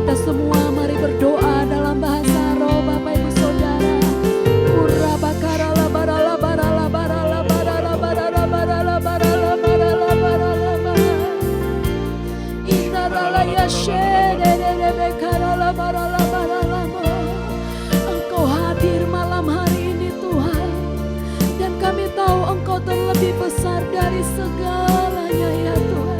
Kita semua mari berdoa dalam bahasa roh Bapak Ibu Saudara. Ura bakara la bara la bara la bara la bara la bara la bara la bara la bara la bara la bara. Inara la yashere de bekara la bara la bara la bara. Engkau hadir malam hari ini Tuhan, dan kami tahu Engkau terlebih besar dari segalanya ya Tuhan.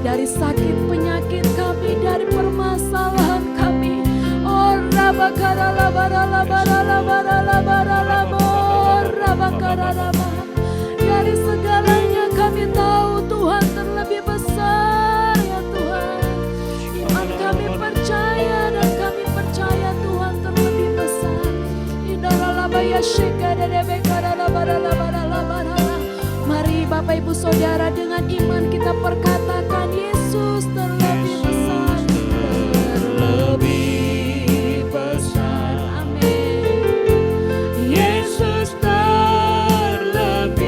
Dari sakit penyakit kami, dari permasalahan kami. Oh rabakara la bara la bara la bara la bara la bara rabakara la bara. Dari segalanya kami tahu Tuhan terlebih besar ya Tuhan. Iman kami percaya dan kami percaya Tuhan terlebih besar. Indara la baya sheka de bekara la bara la bara la bara. Mari Bapak Ibu Saudara dengan iman kita perkatakan Yesus terlebih besar. Terlebih besar. Amin. Yesus terlebih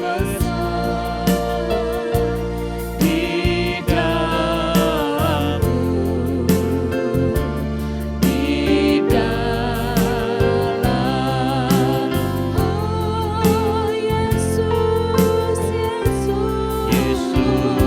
besar di dalamku, di dalam. Oh Yesus, Yesus, Yesus.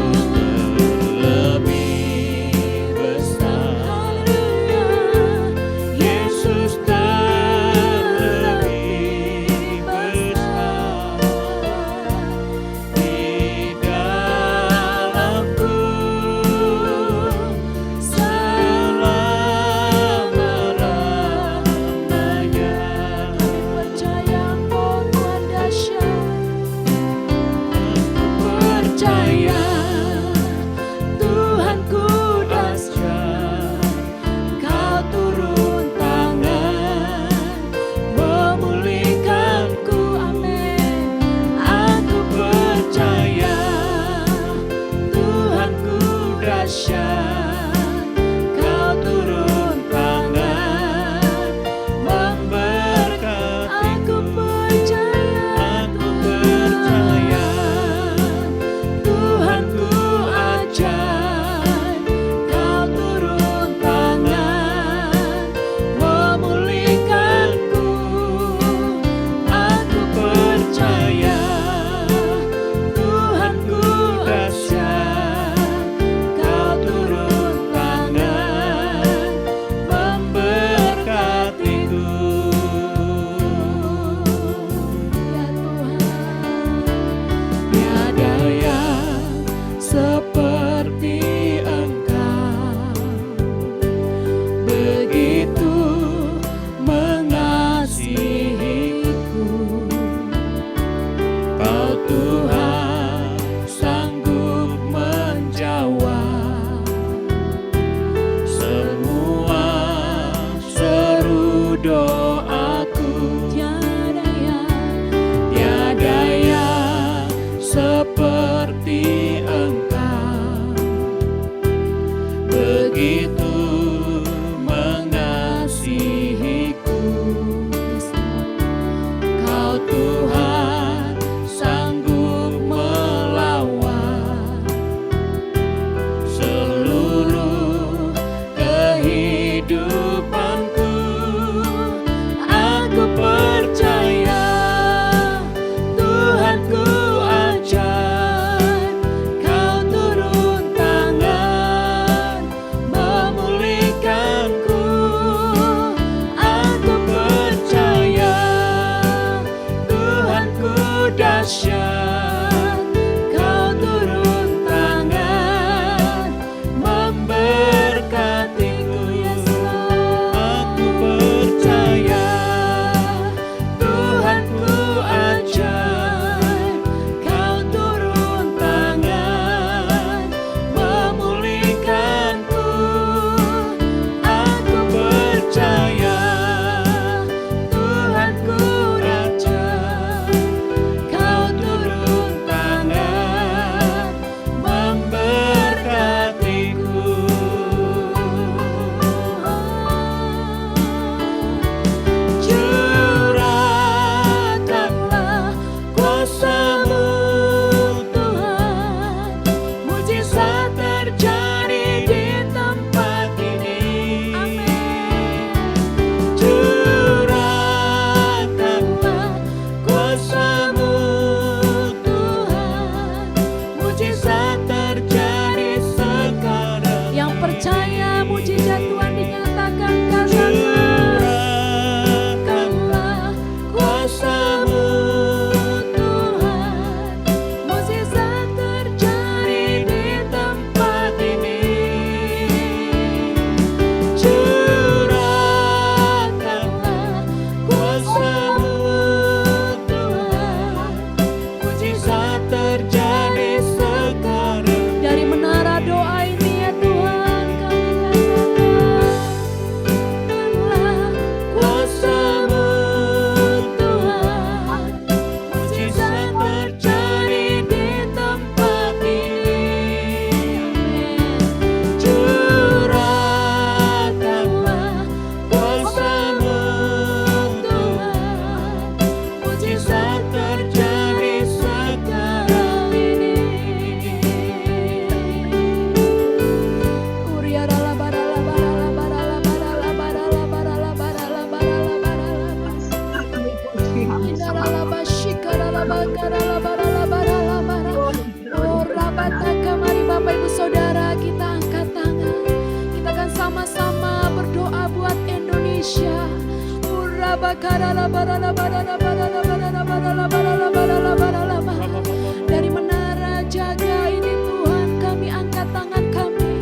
Dari menara jaga ini Tuhan, kami angkat tangan kami.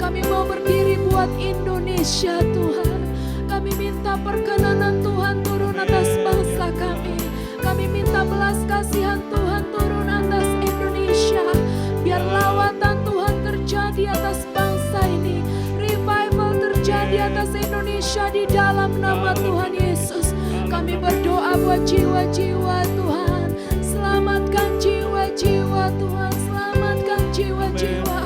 Kami mau berdiri buat Indonesia Tuhan. Kami minta perkenanan Tuhan turun atas bangsa kami. Kami minta belas kasihan Tuhan turun atas Indonesia. Biar lawatan Tuhan terjadi atas bangsa ini. Revival terjadi atas Indonesia di dalam nama Tuhan Yesus. Kami berdoa buat jiwa-jiwa Tuhan. Selamatkan jiwa-jiwa Tuhan. Selamatkan jiwa-jiwa.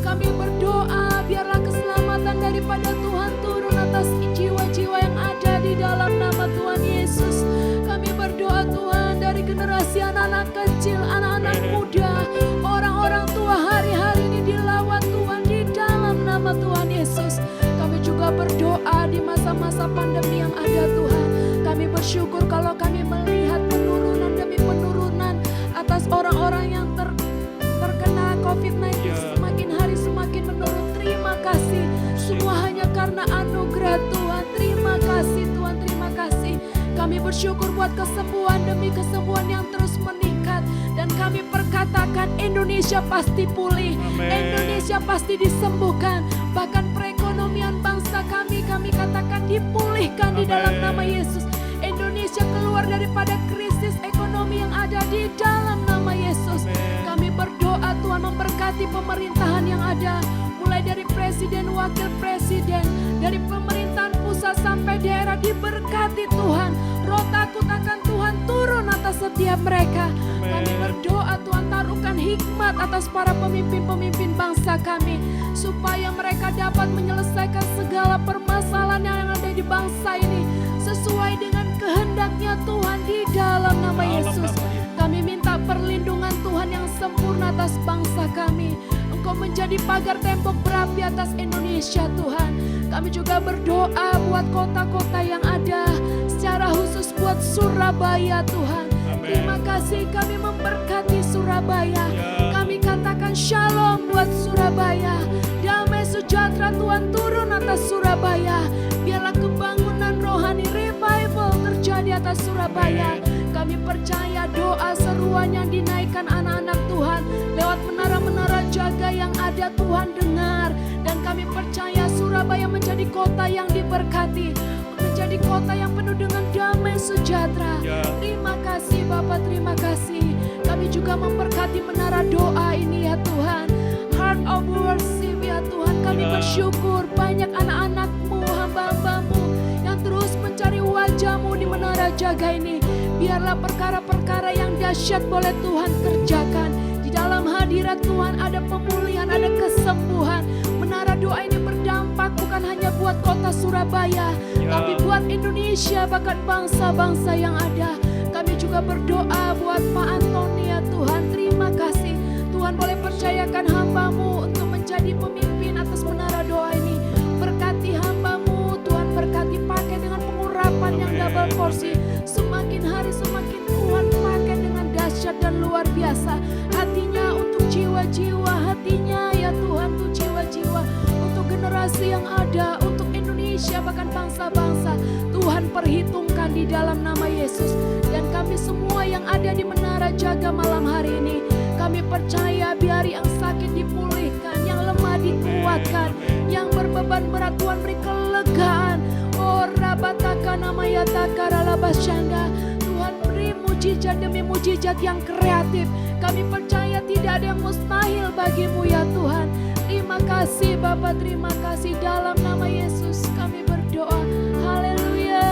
Kami berdoa biarlah keselamatan daripada Tuhan turun atas jiwa-jiwa yang ada di dalam nama Tuhan Yesus. Kami berdoa Tuhan dari generasi anak-anak kecil, anak-anak muda, orang-orang tua hari-hari ini dilawat Tuhan di dalam nama Tuhan Yesus. Kami juga berdoa di masa-masa pandemi yang ada Tuhan. Kami bersyukur kalau kami melihat penurunan demi penurunan atas orang-orang yang terkena COVID-19 semakin hari semakin menurun. Terima kasih, semua hanya karena anugerah Tuhan. Terima kasih Tuhan, terima kasih. Kami bersyukur buat kesembuhan demi kesembuhan yang terus meningkat. Dan kami perkatakan Indonesia pasti pulih. Indonesia pasti disembuhkan. Bahkan perekonomian bangsa kami katakan dipulihkan di dalam nama Yesus. Indonesia keluar daripada krisis ekonomi yang ada di dalam nama Yesus. Kami berdoa Tuhan memberkati pemerintahan yang ada. Mulai dari presiden, wakil presiden, dari pemerintahan pusat sampai daerah diberkati Tuhan. Roh takut akan Tuhan turun atas setiap mereka. Kami berdoa Tuhan taruhkan hikmat atas para pemimpin-pemimpin bangsa kami. Supaya mereka dapat menyelesaikan segala permasalahan yang ada di bangsa ini. Sesuai dengan kehendaknya Tuhan di dalam nama Yesus. Kami minta perlindungan Tuhan yang sempurna atas bangsa kami. Engkau menjadi pagar tembok berapi atas Indonesia Tuhan. Kami juga berdoa buat kota-kota yang ada. Secara khusus buat Surabaya Tuhan. Terima kasih kami memberkati Surabaya. Kami katakan shalom buat Surabaya. Damai sejahtera Tuhan turun atas Surabaya. Biarlah kebangunan rohani revival terjadi atas Surabaya. Kami percaya doa seruan yang dinaikkan anak-anak Tuhan lewat menara-menara jaga yang ada Tuhan dengar. Dan kami percaya Surabaya menjadi kota yang diberkati, menjadi kota yang penuh dengan damai sejahtera. Terima kasih Bapak, terima kasih. Kami juga memberkati menara doa ini ya Tuhan. Heart of worship ya Tuhan. Kami bersyukur banyak anak-anak-Mu, hamba-hamba-Mu yang terus mencari wajah-Mu di menara jaga ini. Biarlah perkara-perkara yang dahsyat boleh Tuhan kerjakan. Di dalam hadirat Tuhan ada pemulihan, ada kesembuhan. Menara doa ini berdampak bukan hanya buat kota Surabaya, tapi buat Indonesia, bahkan bangsa-bangsa yang ada. Kami juga berdoa buat Pak Antoni ya Tuhan. Terima kasih Tuhan boleh percayakan hamba-Mu untuk menjadi pemimpin atas menara doa ini. Berkati hamba-Mu Tuhan, berkati pakai dengan pengurapan yang double porsi. Semakin hari semakin Tuhan pakai dengan dahsyat dan luar biasa. Hatinya untuk jiwa-jiwa, hatinya ya Tuhan untuk jiwa-jiwa, untuk generasi yang ada, untuk Indonesia bahkan bangsa-bangsa. Tuhan perhitungkan di dalam nama Yesus. Dan kami semua yang ada di menara jaga malam hari ini, kami percaya biar yang sakit dipulihkan, yang lemah dikuatkan, yang berbeban berat Tuhan beri kelegaan. Oh rabataka namaya takarala basyanda. Tuhan beri mujizat demi mujizat yang kreatif. Kami percaya tidak ada yang mustahil bagimu ya Tuhan. Terima kasih Bapa, terima kasih dalam nama Yesus kami berdoa. Haleluya,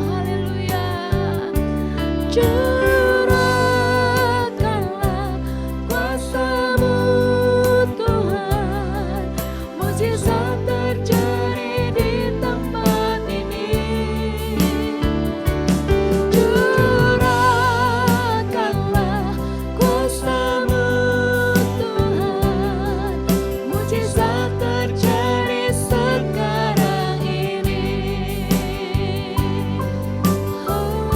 haleluya. Curahkanlah kuasa-Mu Tuhan, mujizat terjadi di tempat ini. Curahkanlah kuasa-Mu Tuhan, mujizat terjadi sekarang ini. Oh.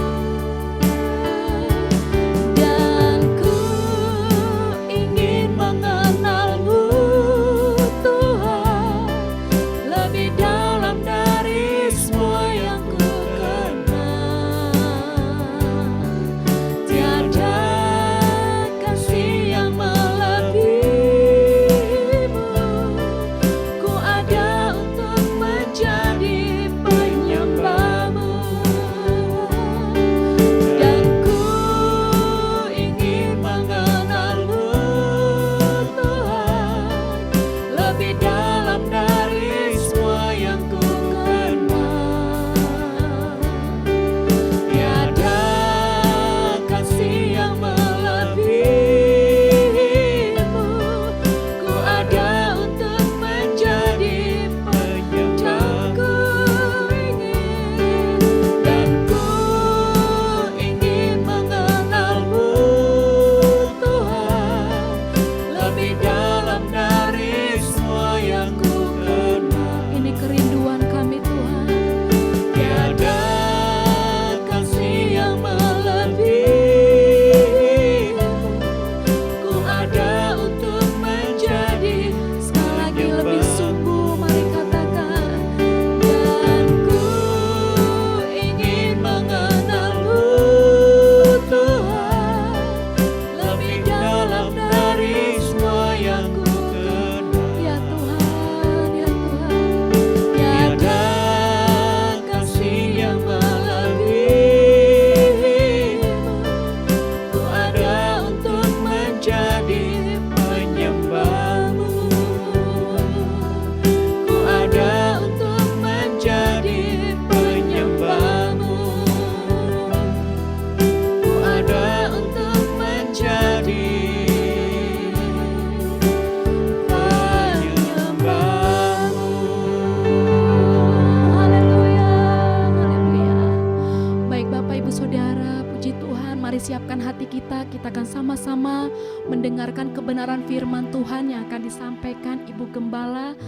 kita akan sama-sama mendengarkan kebenaran firman Tuhan yang akan disampaikan Ibu Gembala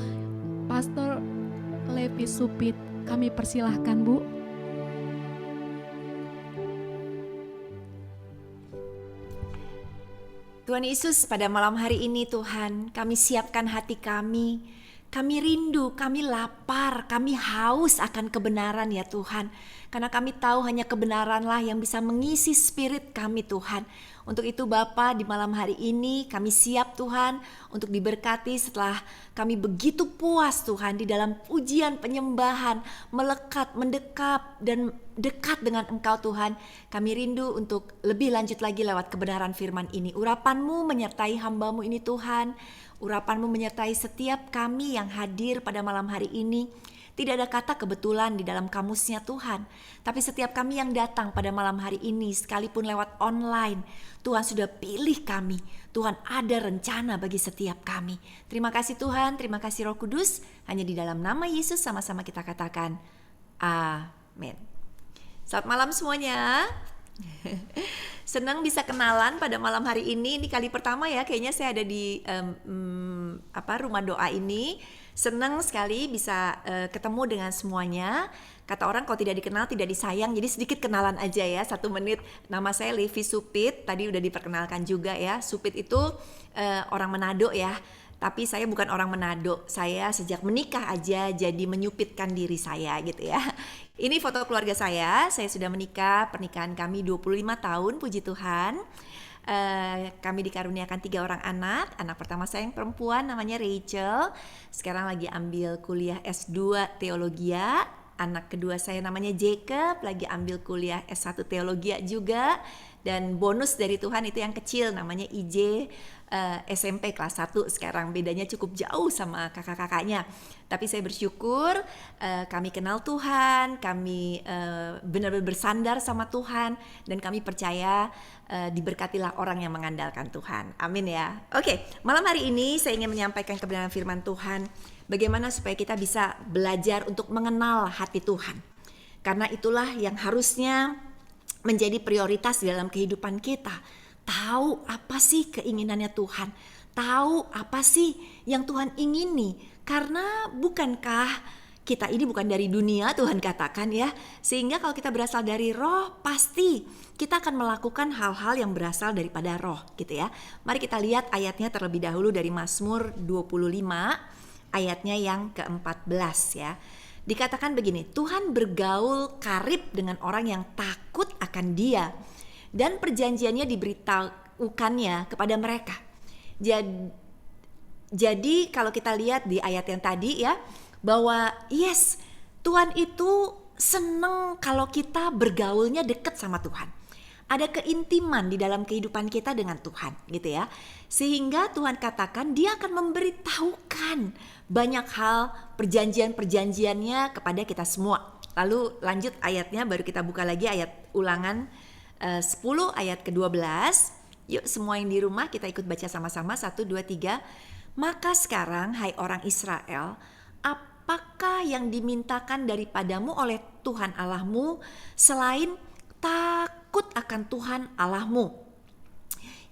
Pastor Levi Supit. Kami persilahkan, Bu. Tuhan Yesus, pada malam hari ini Tuhan, kami siapkan hati kami. Kami rindu, kami lapar, kami haus akan kebenaran ya Tuhan. Karena kami tahu hanya kebenaranlah yang bisa mengisi spirit kami Tuhan. Untuk itu Bapa, di malam hari ini kami siap Tuhan untuk diberkati setelah kami begitu puas Tuhan di dalam pujian penyembahan, melekat, mendekap dan dekat dengan Engkau Tuhan. Kami rindu untuk lebih lanjut lagi lewat kebenaran firman ini. Urapan-Mu menyertai hamba-Mu ini Tuhan. Urapan-Mu menyertai setiap kami yang hadir pada malam hari ini. Tidak ada kata kebetulan di dalam kamusnya Tuhan. Tapi setiap kami yang datang pada malam hari ini, sekalipun lewat online, Tuhan sudah pilih kami. Tuhan ada rencana bagi setiap kami. Terima kasih Tuhan, terima kasih Roh Kudus. Hanya di dalam nama Yesus sama-sama kita katakan amin. Selamat malam semuanya. Senang bisa kenalan pada malam hari ini. Ini kali pertama ya kayaknya saya ada di rumah doa ini. Senang sekali bisa ketemu dengan semuanya. Kata orang kalau tidak dikenal tidak disayang. Jadi sedikit kenalan aja ya, 1 menit. Nama saya Levi Supit. Tadi udah diperkenalkan juga ya. Supit itu orang Manado ya. Tapi saya bukan orang Manado. Saya sejak menikah aja jadi menyupitkan diri saya gitu ya. Ini foto keluarga saya sudah menikah, pernikahan kami 25 tahun, puji Tuhan. Kami dikaruniakan 3 orang anak. Anak pertama saya yang perempuan namanya Rachel. Sekarang lagi ambil kuliah S2 Teologia. Anak kedua saya namanya Jacob, lagi ambil kuliah S1 Teologia juga. Dan bonus dari Tuhan itu yang kecil namanya IJ, SMP kelas 1 sekarang. Bedanya cukup jauh sama kakak-kakaknya. Tapi saya bersyukur kami kenal Tuhan, kami benar-benar bersandar sama Tuhan, dan kami percaya diberkatilah orang yang mengandalkan Tuhan. Amin ya. Oke, malam hari ini saya ingin menyampaikan kebenaran firman Tuhan. Bagaimana supaya kita bisa belajar untuk mengenal hati Tuhan. Karena itulah yang harusnya menjadi prioritas di dalam kehidupan kita. Tahu apa sih keinginannya Tuhan? Tahu apa sih yang Tuhan ingini? Karena bukankah kita ini bukan dari dunia, Tuhan katakan ya. Sehingga kalau kita berasal dari roh, pasti kita akan melakukan hal-hal yang berasal daripada roh gitu ya. Mari kita lihat ayatnya terlebih dahulu dari Mazmur 25 ayatnya yang ke-14 ya. Dikatakan begini, Tuhan bergaul karib dengan orang yang takut akan Dia, dan perjanjiannya diberitahukannya kepada mereka. Jadi kalau kita lihat di ayat yang tadi ya, bahwa yes, Tuhan itu senang kalau kita bergaulnya dekat sama Tuhan. Ada keintiman di dalam kehidupan kita dengan Tuhan gitu ya. Sehingga Tuhan katakan Dia akan memberitahukan banyak hal, perjanjian-perjanjiannya kepada kita semua. Lalu lanjut ayatnya, baru kita buka lagi ayat Ulangan 10 ayat ke-12. Yuk semua yang di rumah kita ikut baca sama-sama. 1, 2, 3. Maka sekarang hai orang Israel, apakah yang dimintakan daripadamu oleh Tuhan Allahmu selain takut akan Tuhan Allahmu,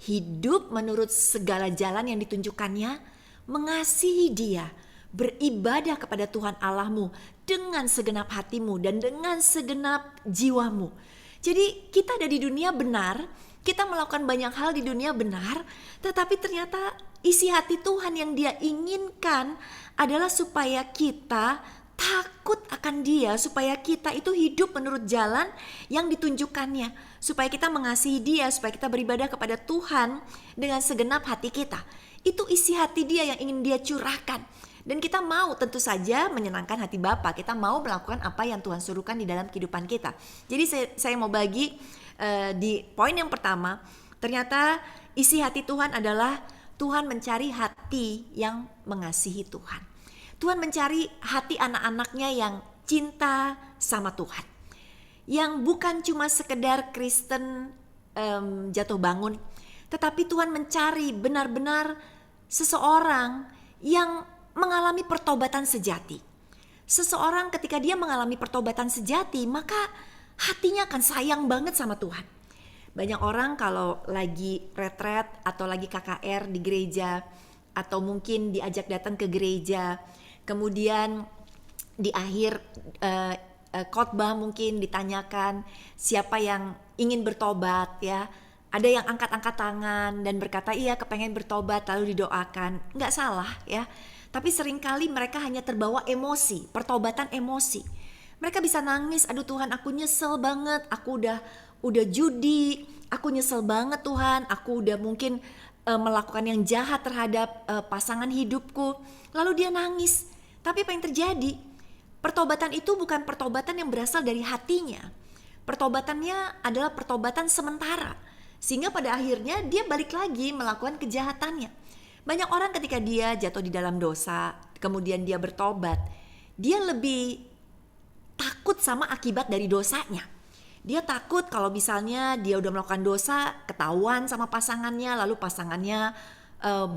hidup menurut segala jalan yang ditunjukkannya, mengasihi Dia, beribadah kepada Tuhan Allahmu dengan segenap hatimu dan dengan segenap jiwamu. Jadi kita ada di dunia benar, kita melakukan banyak hal di dunia benar, tetapi ternyata isi hati Tuhan yang Dia inginkan adalah supaya kita takut akan Dia, supaya kita itu hidup menurut jalan yang ditunjukkannya, supaya kita mengasihi Dia, supaya kita beribadah kepada Tuhan dengan segenap hati kita. Itu isi hati Dia yang ingin Dia curahkan. Dan kita mau tentu saja menyenangkan hati Bapa. Kita mau melakukan apa yang Tuhan suruhkan di dalam kehidupan kita. Jadi saya mau bagi di poin yang pertama, ternyata isi hati Tuhan adalah Tuhan mencari hati yang mengasihi Tuhan. Tuhan mencari hati anak-anaknya yang cinta sama Tuhan. Yang bukan cuma sekedar Kristen jatuh bangun, tetapi Tuhan mencari benar-benar seseorang yang mengalami pertobatan sejati. Seseorang ketika dia mengalami pertobatan sejati, maka hatinya akan sayang banget sama Tuhan. Banyak orang kalau lagi retret atau lagi KKR di gereja, atau mungkin diajak datang ke gereja, kemudian di akhir khotbah mungkin ditanyakan siapa yang ingin bertobat ya. Ada yang angkat-angkat tangan dan berkata iya kepengen bertobat, lalu didoakan. Nggak salah ya. Tapi seringkali mereka hanya terbawa emosi, pertobatan emosi. Mereka bisa nangis, aduh Tuhan aku nyesel banget, aku udah judi, aku nyesel banget Tuhan, aku udah mungkin melakukan yang jahat terhadap pasangan hidupku. Lalu dia nangis. Tapi apa yang terjadi? Pertobatan itu bukan pertobatan yang berasal dari hatinya. Pertobatannya adalah pertobatan sementara. Sehingga pada akhirnya dia balik lagi melakukan kejahatannya. Banyak orang ketika dia jatuh di dalam dosa, kemudian dia bertobat, dia lebih takut sama akibat dari dosanya. Dia takut kalau misalnya dia udah melakukan dosa, ketahuan sama pasangannya, lalu pasangannya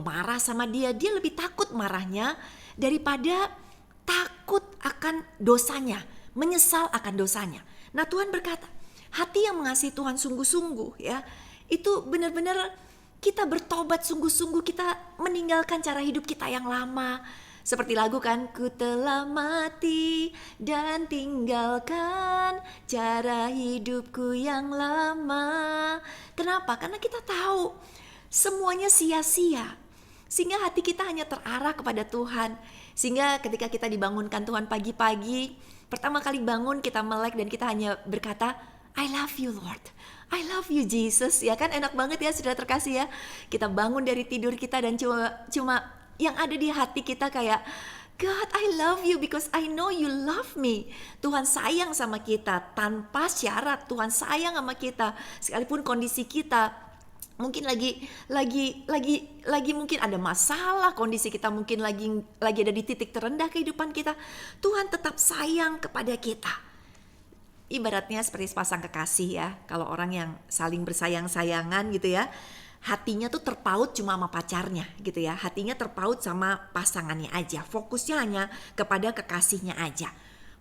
marah sama dia. Dia lebih takut marahnya daripada takut akan dosanya, menyesal akan dosanya. Nah Tuhan berkata, hati yang mengasihi Tuhan sungguh-sungguh ya, itu benar-benar kita bertobat sungguh-sungguh, kita meninggalkan cara hidup kita yang lama. Seperti lagu kan, ku telah mati dan tinggalkan cara hidupku yang lama. Kenapa? Karena kita tahu semuanya sia-sia. Sehingga hati kita hanya terarah kepada Tuhan. Sehingga ketika kita dibangunkan Tuhan pagi-pagi, pertama kali bangun kita melek dan kita hanya berkata, I love you Lord, I love you Jesus. Ya kan enak banget ya saudara terkasih ya. Kita bangun dari tidur kita dan cuma yang ada di hati kita kayak, God I love you because I know you love me. Tuhan sayang sama kita tanpa syarat. Tuhan sayang sama kita sekalipun kondisi kita mungkin lagi mungkin ada masalah, kondisi kita mungkin lagi ada di titik terendah kehidupan kita. Tuhan tetap sayang kepada kita. Ibaratnya seperti sepasang kekasih ya. Kalau orang yang saling bersayang-sayangan gitu ya, hatinya tuh terpaut cuma sama pacarnya gitu ya. Hatinya terpaut sama pasangannya aja. Fokusnya hanya kepada kekasihnya aja.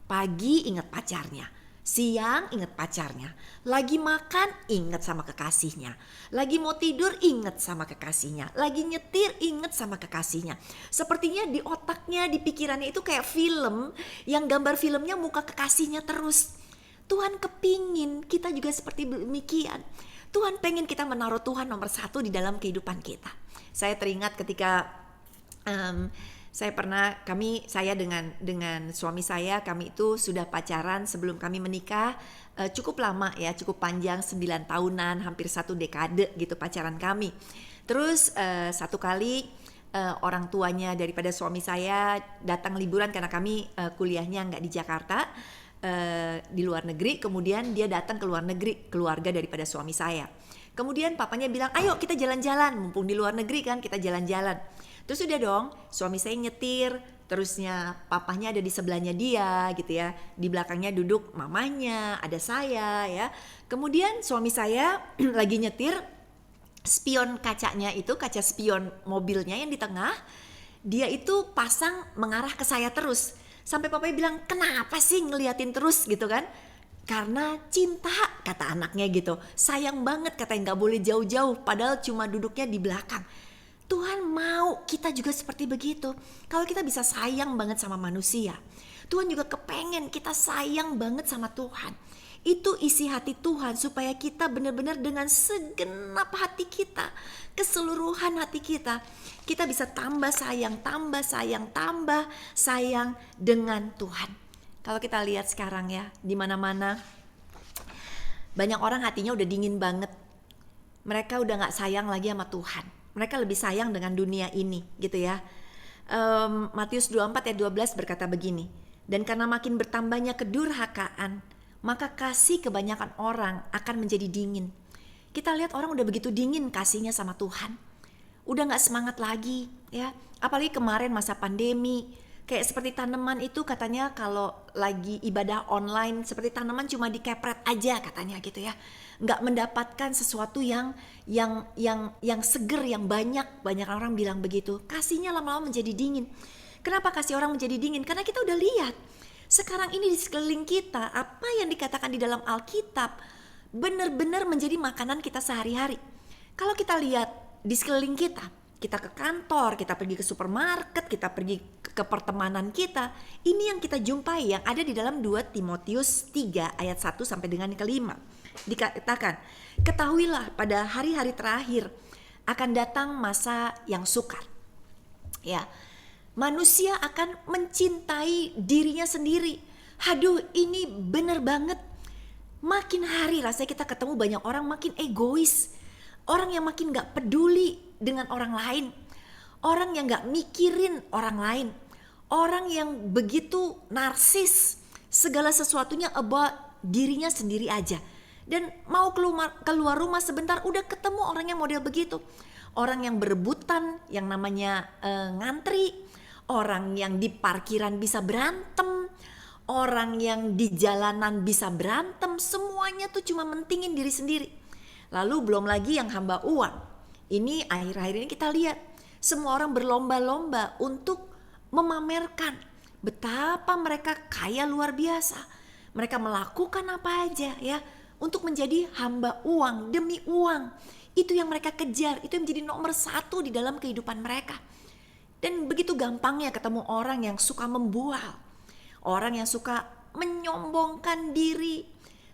Pagi ingat pacarnya, siang ingat pacarnya, lagi makan ingat sama kekasihnya, lagi mau tidur ingat sama kekasihnya, lagi nyetir ingat sama kekasihnya. Sepertinya di otaknya, di pikirannya itu kayak film yang gambar filmnya muka kekasihnya terus. Tuhan kepingin kita juga seperti demikian. Tuhan pengen kita menaruh Tuhan nomor 1 di dalam kehidupan kita. Saya teringat ketika saya dengan suami saya, kami itu sudah pacaran sebelum kami menikah cukup lama ya, cukup panjang, 9 tahunan, hampir 1 dekade gitu pacaran kami. Terus satu kali orang tuanya daripada suami saya datang liburan karena kami kuliahnya nggak di Jakarta, di luar negeri. Kemudian dia datang ke luar negeri, keluarga daripada suami saya. Kemudian papanya bilang, ayo kita jalan-jalan, mumpung di luar negeri kan, kita jalan-jalan. Terus udah dong, suami saya nyetir, terusnya papahnya ada di sebelahnya dia gitu ya, di belakangnya duduk mamanya, ada saya ya. Kemudian suami saya lagi nyetir, spion kacanya itu, kaca spion mobilnya yang di tengah, dia itu pasang mengarah ke saya terus. Sampai papanya bilang, kenapa sih ngeliatin terus gitu kan? Karena cinta, kata anaknya gitu. Sayang banget katanya, gak boleh jauh-jauh, padahal cuma duduknya di belakang. Tuhan mau kita juga seperti begitu. Kalau kita bisa sayang banget sama manusia, Tuhan juga kepengen kita sayang banget sama Tuhan. Itu isi hati Tuhan supaya kita benar-benar dengan segenap hati kita, keseluruhan hati kita bisa tambah sayang dengan Tuhan. Kalau kita lihat sekarang ya, di mana-mana banyak orang hatinya udah dingin banget. Mereka udah gak sayang lagi sama Tuhan. Mereka lebih sayang dengan dunia ini gitu ya. Matius 24 ayat 12 berkata begini, dan karena makin bertambahnya kedurhakaan, maka kasih kebanyakan orang akan menjadi dingin. Kita lihat orang udah begitu dingin kasihnya sama Tuhan. Udah gak semangat lagi ya. Apalagi kemarin masa pandemi. Kayak seperti tanaman itu katanya kalau lagi ibadah online, seperti tanaman cuma dikepret aja katanya gitu ya. Gak mendapatkan sesuatu yang seger, yang banyak. Banyak orang bilang begitu. Kasihnya lama-lama menjadi dingin. Kenapa kasih orang menjadi dingin? Karena kita udah lihat sekarang ini di sekeliling kita, apa yang dikatakan di dalam Alkitab, benar-benar menjadi makanan kita sehari-hari. Kalau kita lihat di sekeliling kita ke kantor, kita pergi ke supermarket, kita pergi ke pertemanan kita, ini yang kita jumpai yang ada di dalam 2 Timotius 3 ayat 1 sampai dengan ke-5. Dikatakan, ketahuilah pada hari-hari terakhir akan datang masa yang sukar. Ya, manusia akan mencintai dirinya sendiri. Haduh, ini benar banget. Makin hari rasanya kita ketemu banyak orang makin egois. Orang yang makin gak peduli dengan orang lain. Orang yang gak mikirin orang lain. Orang yang begitu narsis. Segala sesuatunya about dirinya sendiri aja. Dan mau keluar rumah sebentar udah ketemu orang yang model begitu. Orang yang berebutan, yang namanya ngantri. Orang yang di parkiran bisa berantem. Orang yang di jalanan bisa berantem. Semuanya tuh cuma mentingin diri sendiri. Lalu belum lagi yang hamba uang. Ini akhir-akhir ini kita lihat. Semua orang berlomba-lomba untuk memamerkan betapa mereka kaya luar biasa. Mereka melakukan apa aja ya untuk menjadi hamba uang demi uang. Itu yang mereka kejar. Itu yang menjadi nomor 1 di dalam kehidupan mereka. Dan begitu gampangnya ketemu orang yang suka membual. Orang yang suka menyombongkan diri.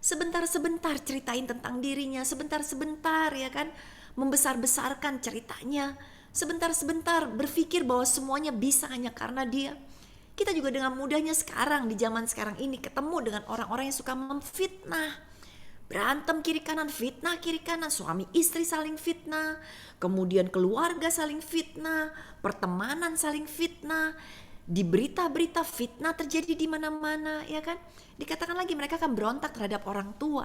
Sebentar-sebentar ceritain tentang dirinya. Sebentar-sebentar ya kan. Membesar-besarkan ceritanya. Sebentar-sebentar berpikir bahwa semuanya bisa hanya karena dia. Kita juga dengan mudahnya sekarang di zaman sekarang ini ketemu dengan orang-orang yang suka memfitnah. Berantem kiri kanan, fitnah kiri kanan, suami istri saling fitnah, kemudian keluarga saling fitnah, pertemanan saling fitnah, di berita-berita fitnah terjadi di mana-mana ya kan. Dikatakan lagi mereka akan berontak terhadap orang tua.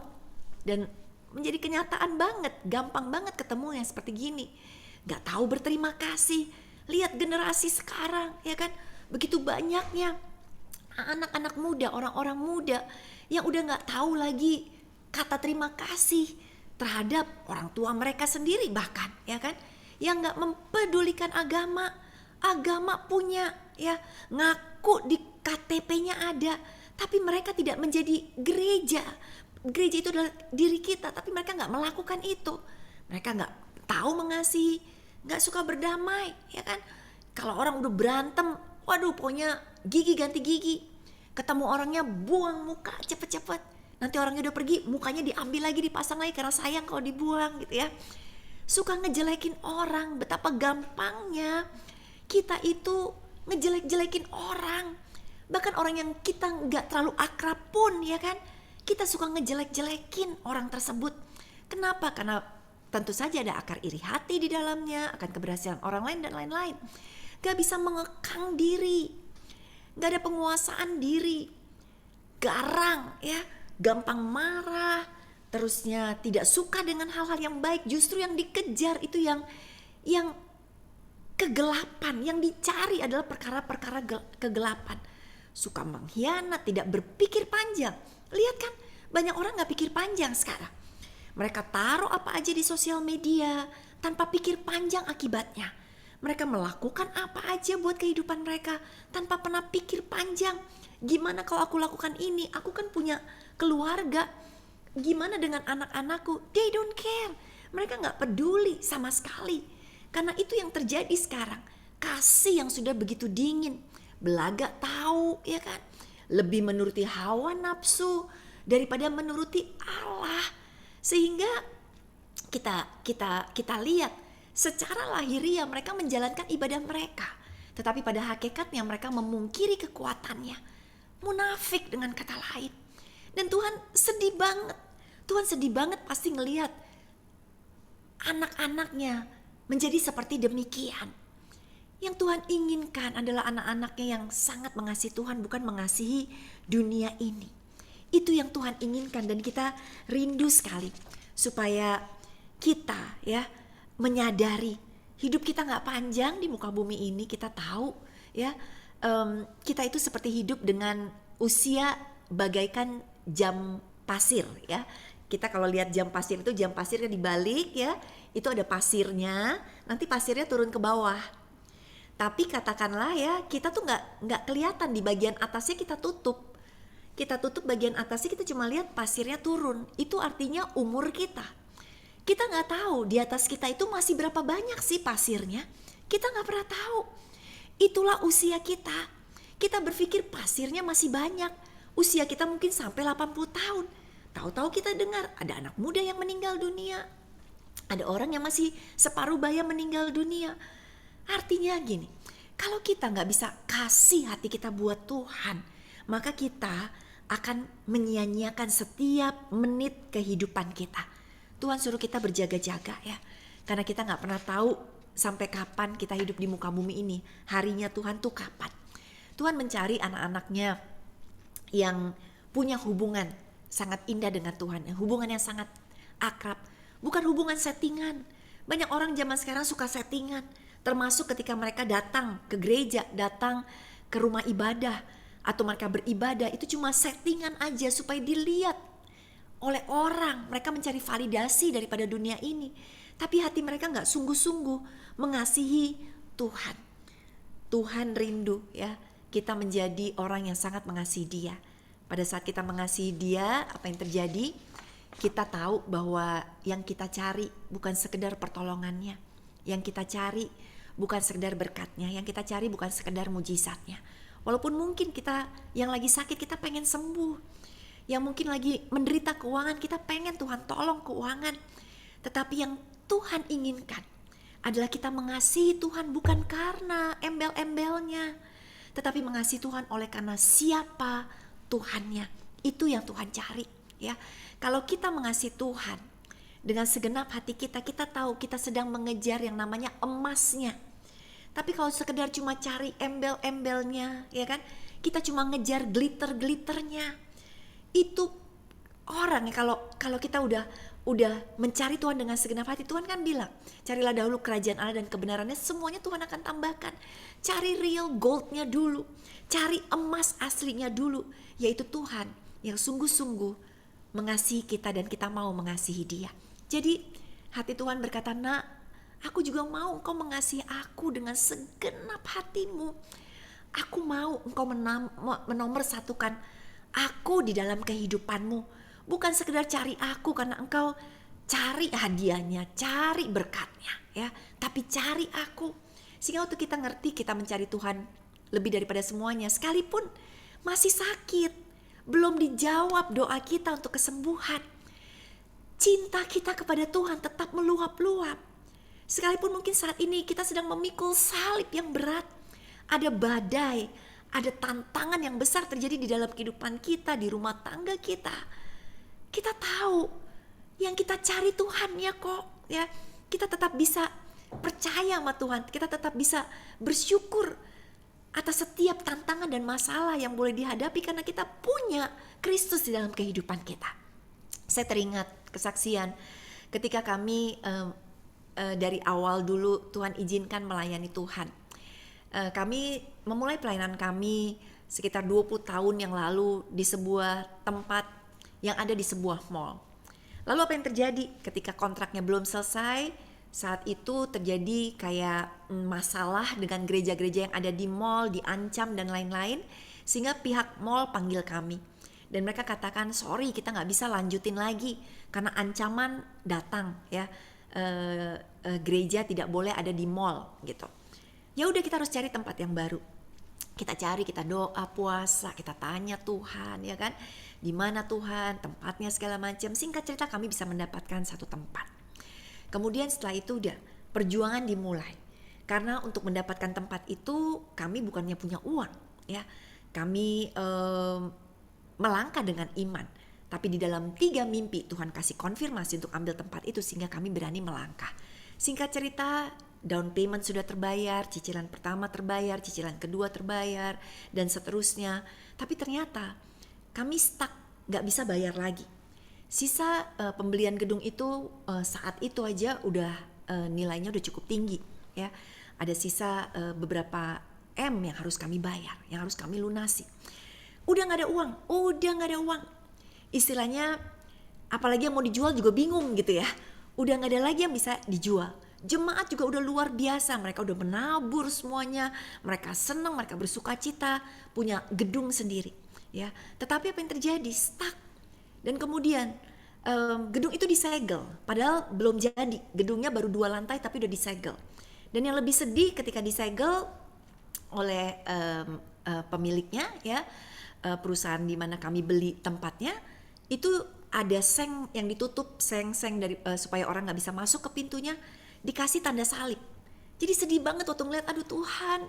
Dan menjadi kenyataan banget, gampang banget ketemu yang seperti gini. Gak tahu berterima kasih. Lihat generasi sekarang ya kan, begitu banyaknya anak-anak muda, orang-orang muda yang udah gak tahu lagi kata terima kasih terhadap orang tua mereka sendiri bahkan ya kan, yang gak mempedulikan agama punya ya, ngaku di KTP-nya ada, tapi mereka tidak menjadi gereja itu adalah diri kita, tapi mereka gak melakukan itu. Mereka gak tahu mengasihi, gak suka berdamai ya kan. Kalau orang udah berantem, waduh pokoknya gigi ganti gigi, ketemu orangnya buang muka cepet-cepet. Nanti orangnya udah pergi, mukanya diambil lagi, dipasang lagi karena sayang kalau dibuang gitu ya. Suka ngejelekin orang, betapa gampangnya kita itu ngejelek-jelekin orang. Bahkan orang yang kita gak terlalu akrab pun ya kan, kita suka ngejelek-jelekin orang tersebut. Kenapa? Karena tentu saja ada akar iri hati di dalamnya, akan keberhasilan orang lain dan lain-lain. Gak bisa mengekang diri, gak ada penguasaan diri, garang ya, gampang marah, terusnya tidak suka dengan hal-hal yang baik. Justru yang dikejar itu yang kegelapan, yang dicari adalah perkara-perkara kegelapan. Suka mengkhianat, tidak berpikir panjang. Lihat kan, banyak orang gak pikir panjang sekarang. Mereka taruh apa aja di sosial media tanpa pikir panjang akibatnya. Mereka melakukan apa aja buat kehidupan mereka tanpa pernah pikir panjang. Gimana kalau aku lakukan ini? Aku kan punya keluarga. Gimana dengan anak-anakku? They don't care. Mereka gak peduli sama sekali. Karena itu yang terjadi sekarang. Kasih yang sudah begitu dingin. Belagak tahu ya kan. Lebih menuruti hawa nafsu daripada menuruti Allah. Sehingga kita lihat secara lahiriah mereka menjalankan ibadah mereka. Tetapi pada hakikatnya mereka memungkiri kekuatannya. Munafik dengan kata lain. Dan Tuhan sedih banget. Tuhan sedih banget pasti ngelihat anak-anaknya menjadi seperti demikian. Yang Tuhan inginkan adalah anak-anaknya yang sangat mengasihi Tuhan, bukan mengasihi dunia ini. Itu yang Tuhan inginkan dan kita rindu sekali supaya kita ya menyadari hidup kita gak panjang di muka bumi ini. Kita tahu ya, kita itu seperti hidup dengan usia bagaikan jam pasir ya. Kita kalau lihat jam pasir itu, jam pasirnya dibalik ya, itu ada pasirnya, nanti pasirnya turun ke bawah. Tapi katakanlah ya, kita tuh nggak kelihatan, di bagian atasnya kita tutup. kita tutup bagian atasnya, kita cuma lihat pasirnya turun. Itu artinya umur kita. Kita nggak tahu di atas kita itu masih berapa banyak sih pasirnya. Kita nggak pernah tahu. Itulah usia kita. Kita berpikir pasirnya masih banyak. Usia kita mungkin sampai 80 tahun. Tahu-tahu kita dengar ada anak muda yang meninggal dunia. Ada orang yang masih separuh baya meninggal dunia. Artinya gini, kalau kita nggak bisa kasih hati kita buat Tuhan, maka kita akan menyia-nyiakan setiap menit kehidupan kita. Tuhan suruh kita berjaga-jaga ya. Karena kita gak pernah tahu sampai kapan kita hidup di muka bumi ini. Harinya Tuhan tuh kapan. Tuhan mencari anak-anaknya yang punya hubungan sangat indah dengan Tuhan. Hubungan yang sangat akrab. Bukan hubungan settingan. Banyak orang zaman sekarang suka settingan. Termasuk ketika mereka datang ke gereja, datang ke rumah ibadah. Atau mereka beribadah, itu cuma settingan aja supaya dilihat oleh orang. Mereka mencari validasi daripada dunia ini. Tapi hati mereka gak sungguh-sungguh mengasihi Tuhan. Tuhan rindu ya, kita menjadi orang yang sangat mengasihi Dia. Pada saat kita mengasihi Dia, apa yang terjadi? Kita tahu bahwa yang kita cari bukan sekedar pertolongannya. Yang kita cari bukan sekedar berkatnya. Yang kita cari bukan sekedar mujizatnya. Walaupun mungkin kita yang lagi sakit kita pengen sembuh. Yang mungkin lagi menderita keuangan, kita pengen Tuhan tolong keuangan. Tetapi yang Tuhan inginkan adalah kita mengasihi Tuhan bukan karena embel-embelnya, tetapi mengasihi Tuhan oleh karena siapa Tuhannya. Itu yang Tuhan cari ya. Kalau kita mengasihi Tuhan dengan segenap hati kita, kita tahu kita sedang mengejar yang namanya emasnya. Tapi kalau sekedar cuma cari embel-embelnya ya kan, kita cuma ngejar glitter-glitternya. Itu orang ya, kalau kita udah mencari Tuhan dengan segenap hati, Tuhan kan bilang, carilah dahulu kerajaan Allah dan kebenarannya, semuanya Tuhan akan tambahkan. Cari real goldnya dulu, cari emas aslinya dulu, yaitu Tuhan yang sungguh-sungguh mengasihi kita dan kita mau mengasihi Dia. Jadi hati Tuhan berkata, nak, aku juga mau engkau mengasihi aku dengan segenap hatimu. Aku mau engkau menomorsatukan aku di dalam kehidupanmu. Bukan sekedar cari aku karena engkau cari hadiahnya, cari berkatnya ya, tapi cari aku. Sehingga waktu kita ngerti kita mencari Tuhan lebih daripada semuanya, sekalipun masih sakit, belum dijawab doa kita untuk kesembuhan, cinta kita kepada Tuhan tetap meluap-luap. Sekalipun mungkin saat ini kita sedang memikul salib yang berat, ada badai, ada tantangan yang besar terjadi di dalam kehidupan kita, di rumah tangga kita. Kita tahu yang kita cari Tuhan ya kok ya. Kita tetap bisa percaya sama Tuhan. Kita tetap bisa bersyukur atas setiap tantangan dan masalah yang boleh dihadapi karena kita punya Kristus di dalam kehidupan kita. Saya teringat kesaksian ketika kami dari awal dulu Tuhan izinkan melayani Tuhan. Kami memulai pelayanan kami sekitar 20 tahun yang lalu di sebuah tempat yang ada di sebuah mall. Lalu apa yang terjadi ketika kontraknya belum selesai? Saat itu terjadi kayak masalah dengan gereja-gereja yang ada di mall, diancam dan lain-lain. Sehingga pihak mall panggil kami. Dan mereka katakan, sorry kita gak bisa lanjutin lagi karena ancaman datang ya. Gereja tidak boleh ada di mall gitu. Ya udah, kita harus cari tempat yang baru. Kita cari, kita doa, puasa, kita tanya Tuhan ya kan, di mana Tuhan, tempatnya segala macam. Singkat cerita kami bisa mendapatkan satu tempat. Kemudian setelah itu udah perjuangan dimulai. Karena untuk mendapatkan tempat itu kami bukannya punya uang ya. Kami melangkah dengan iman. Tapi di dalam 3 mimpi Tuhan kasih konfirmasi untuk ambil tempat itu sehingga kami berani melangkah. Singkat cerita, down payment sudah terbayar, cicilan pertama terbayar, cicilan kedua terbayar, dan seterusnya. Tapi ternyata kami stuck, gak bisa bayar lagi. Sisa pembelian gedung itu saat itu aja udah nilainya udah cukup tinggi ya. Ada sisa beberapa M yang harus kami bayar, yang harus kami lunasi. Udah gak ada uang. Istilahnya apalagi yang mau dijual juga bingung gitu ya. Udah gak ada lagi yang bisa dijual. Jemaat juga udah luar biasa, mereka udah menabur semuanya, mereka senang, mereka bersuka cita, punya gedung sendiri. ya. Tetapi apa yang terjadi? Stuck. Dan kemudian gedung itu disegel, padahal belum jadi. Gedungnya baru 2 lantai tapi udah disegel. Dan yang lebih sedih ketika disegel oleh pemiliknya, ya, perusahaan di mana kami beli tempatnya, itu ada seng yang ditutup, seng dari supaya orang nggak bisa masuk ke pintunya, dikasih tanda salib. Jadi sedih banget waktu ngeliat, aduh Tuhan,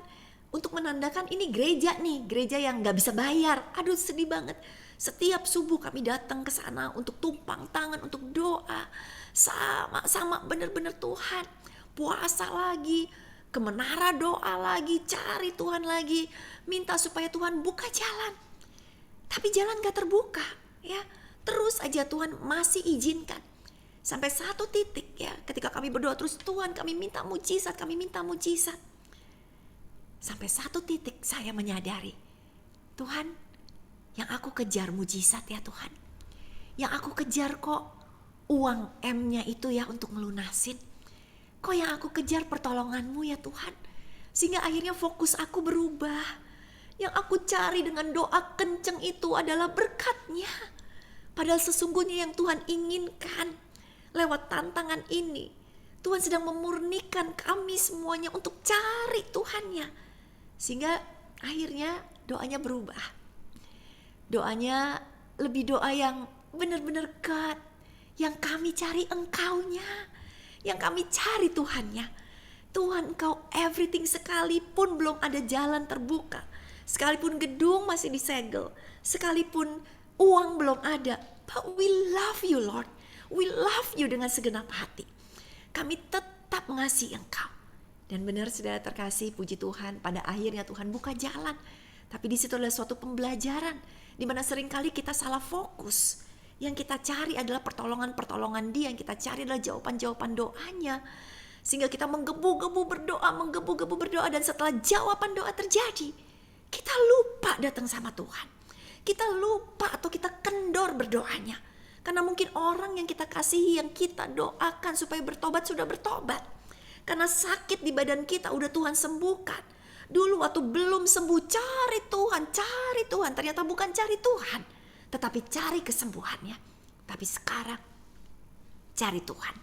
untuk menandakan ini gereja nih, gereja yang nggak bisa bayar. Aduh sedih banget. Setiap subuh kami datang ke sana untuk tumpang tangan, untuk doa. Sama benar-benar Tuhan. Puasa lagi, ke menara doa lagi, cari Tuhan lagi. Minta supaya Tuhan buka jalan. Tapi jalan gak terbuka, ya. Terus aja Tuhan masih izinkan. Sampai satu titik, ya, ketika kami berdoa terus, Tuhan kami minta mujizat, kami minta mujizat. Sampai satu titik saya menyadari, Tuhan, yang aku kejar mujizat ya Tuhan. Yang aku kejar kok uang M-nya itu ya untuk melunasin. Kok yang aku kejar pertolonganmu ya Tuhan. Sehingga akhirnya fokus aku berubah. Yang aku cari dengan doa kenceng itu adalah berkatnya. Padahal sesungguhnya yang Tuhan inginkan lewat tantangan ini, Tuhan sedang memurnikan kami semuanya untuk cari Tuhannya. Sehingga akhirnya doanya berubah. Doanya lebih doa yang benar-benar God. Yang kami cari Engkau-Nya. Yang kami cari Tuhan-Nya. Tuhan, Engkau everything, sekalipun belum ada jalan terbuka, sekalipun gedung masih disegel, sekalipun uang belum ada, but we love you Lord. We love you dengan segenap hati. Kami tetap mengasihi Engkau. Dan benar saudara terkasih, puji Tuhan, pada akhirnya Tuhan buka jalan. Tapi di situ adalah suatu pembelajaran, di mana seringkali kita salah fokus. Yang kita cari adalah pertolongan-pertolongan Dia, yang kita cari adalah jawaban-jawaban doanya. Sehingga kita menggebu-gebu berdoa, dan setelah jawaban doa terjadi, kita lupa datang sama Tuhan. Kita lupa atau kita kendor berdoanya. Karena mungkin orang yang kita kasihi, yang kita doakan supaya bertobat, sudah bertobat. Karena sakit di badan kita udah Tuhan sembuhkan. Dulu waktu belum sembuh, cari Tuhan. Ternyata bukan cari Tuhan, tetapi cari kesembuhannya. Tapi sekarang cari Tuhan.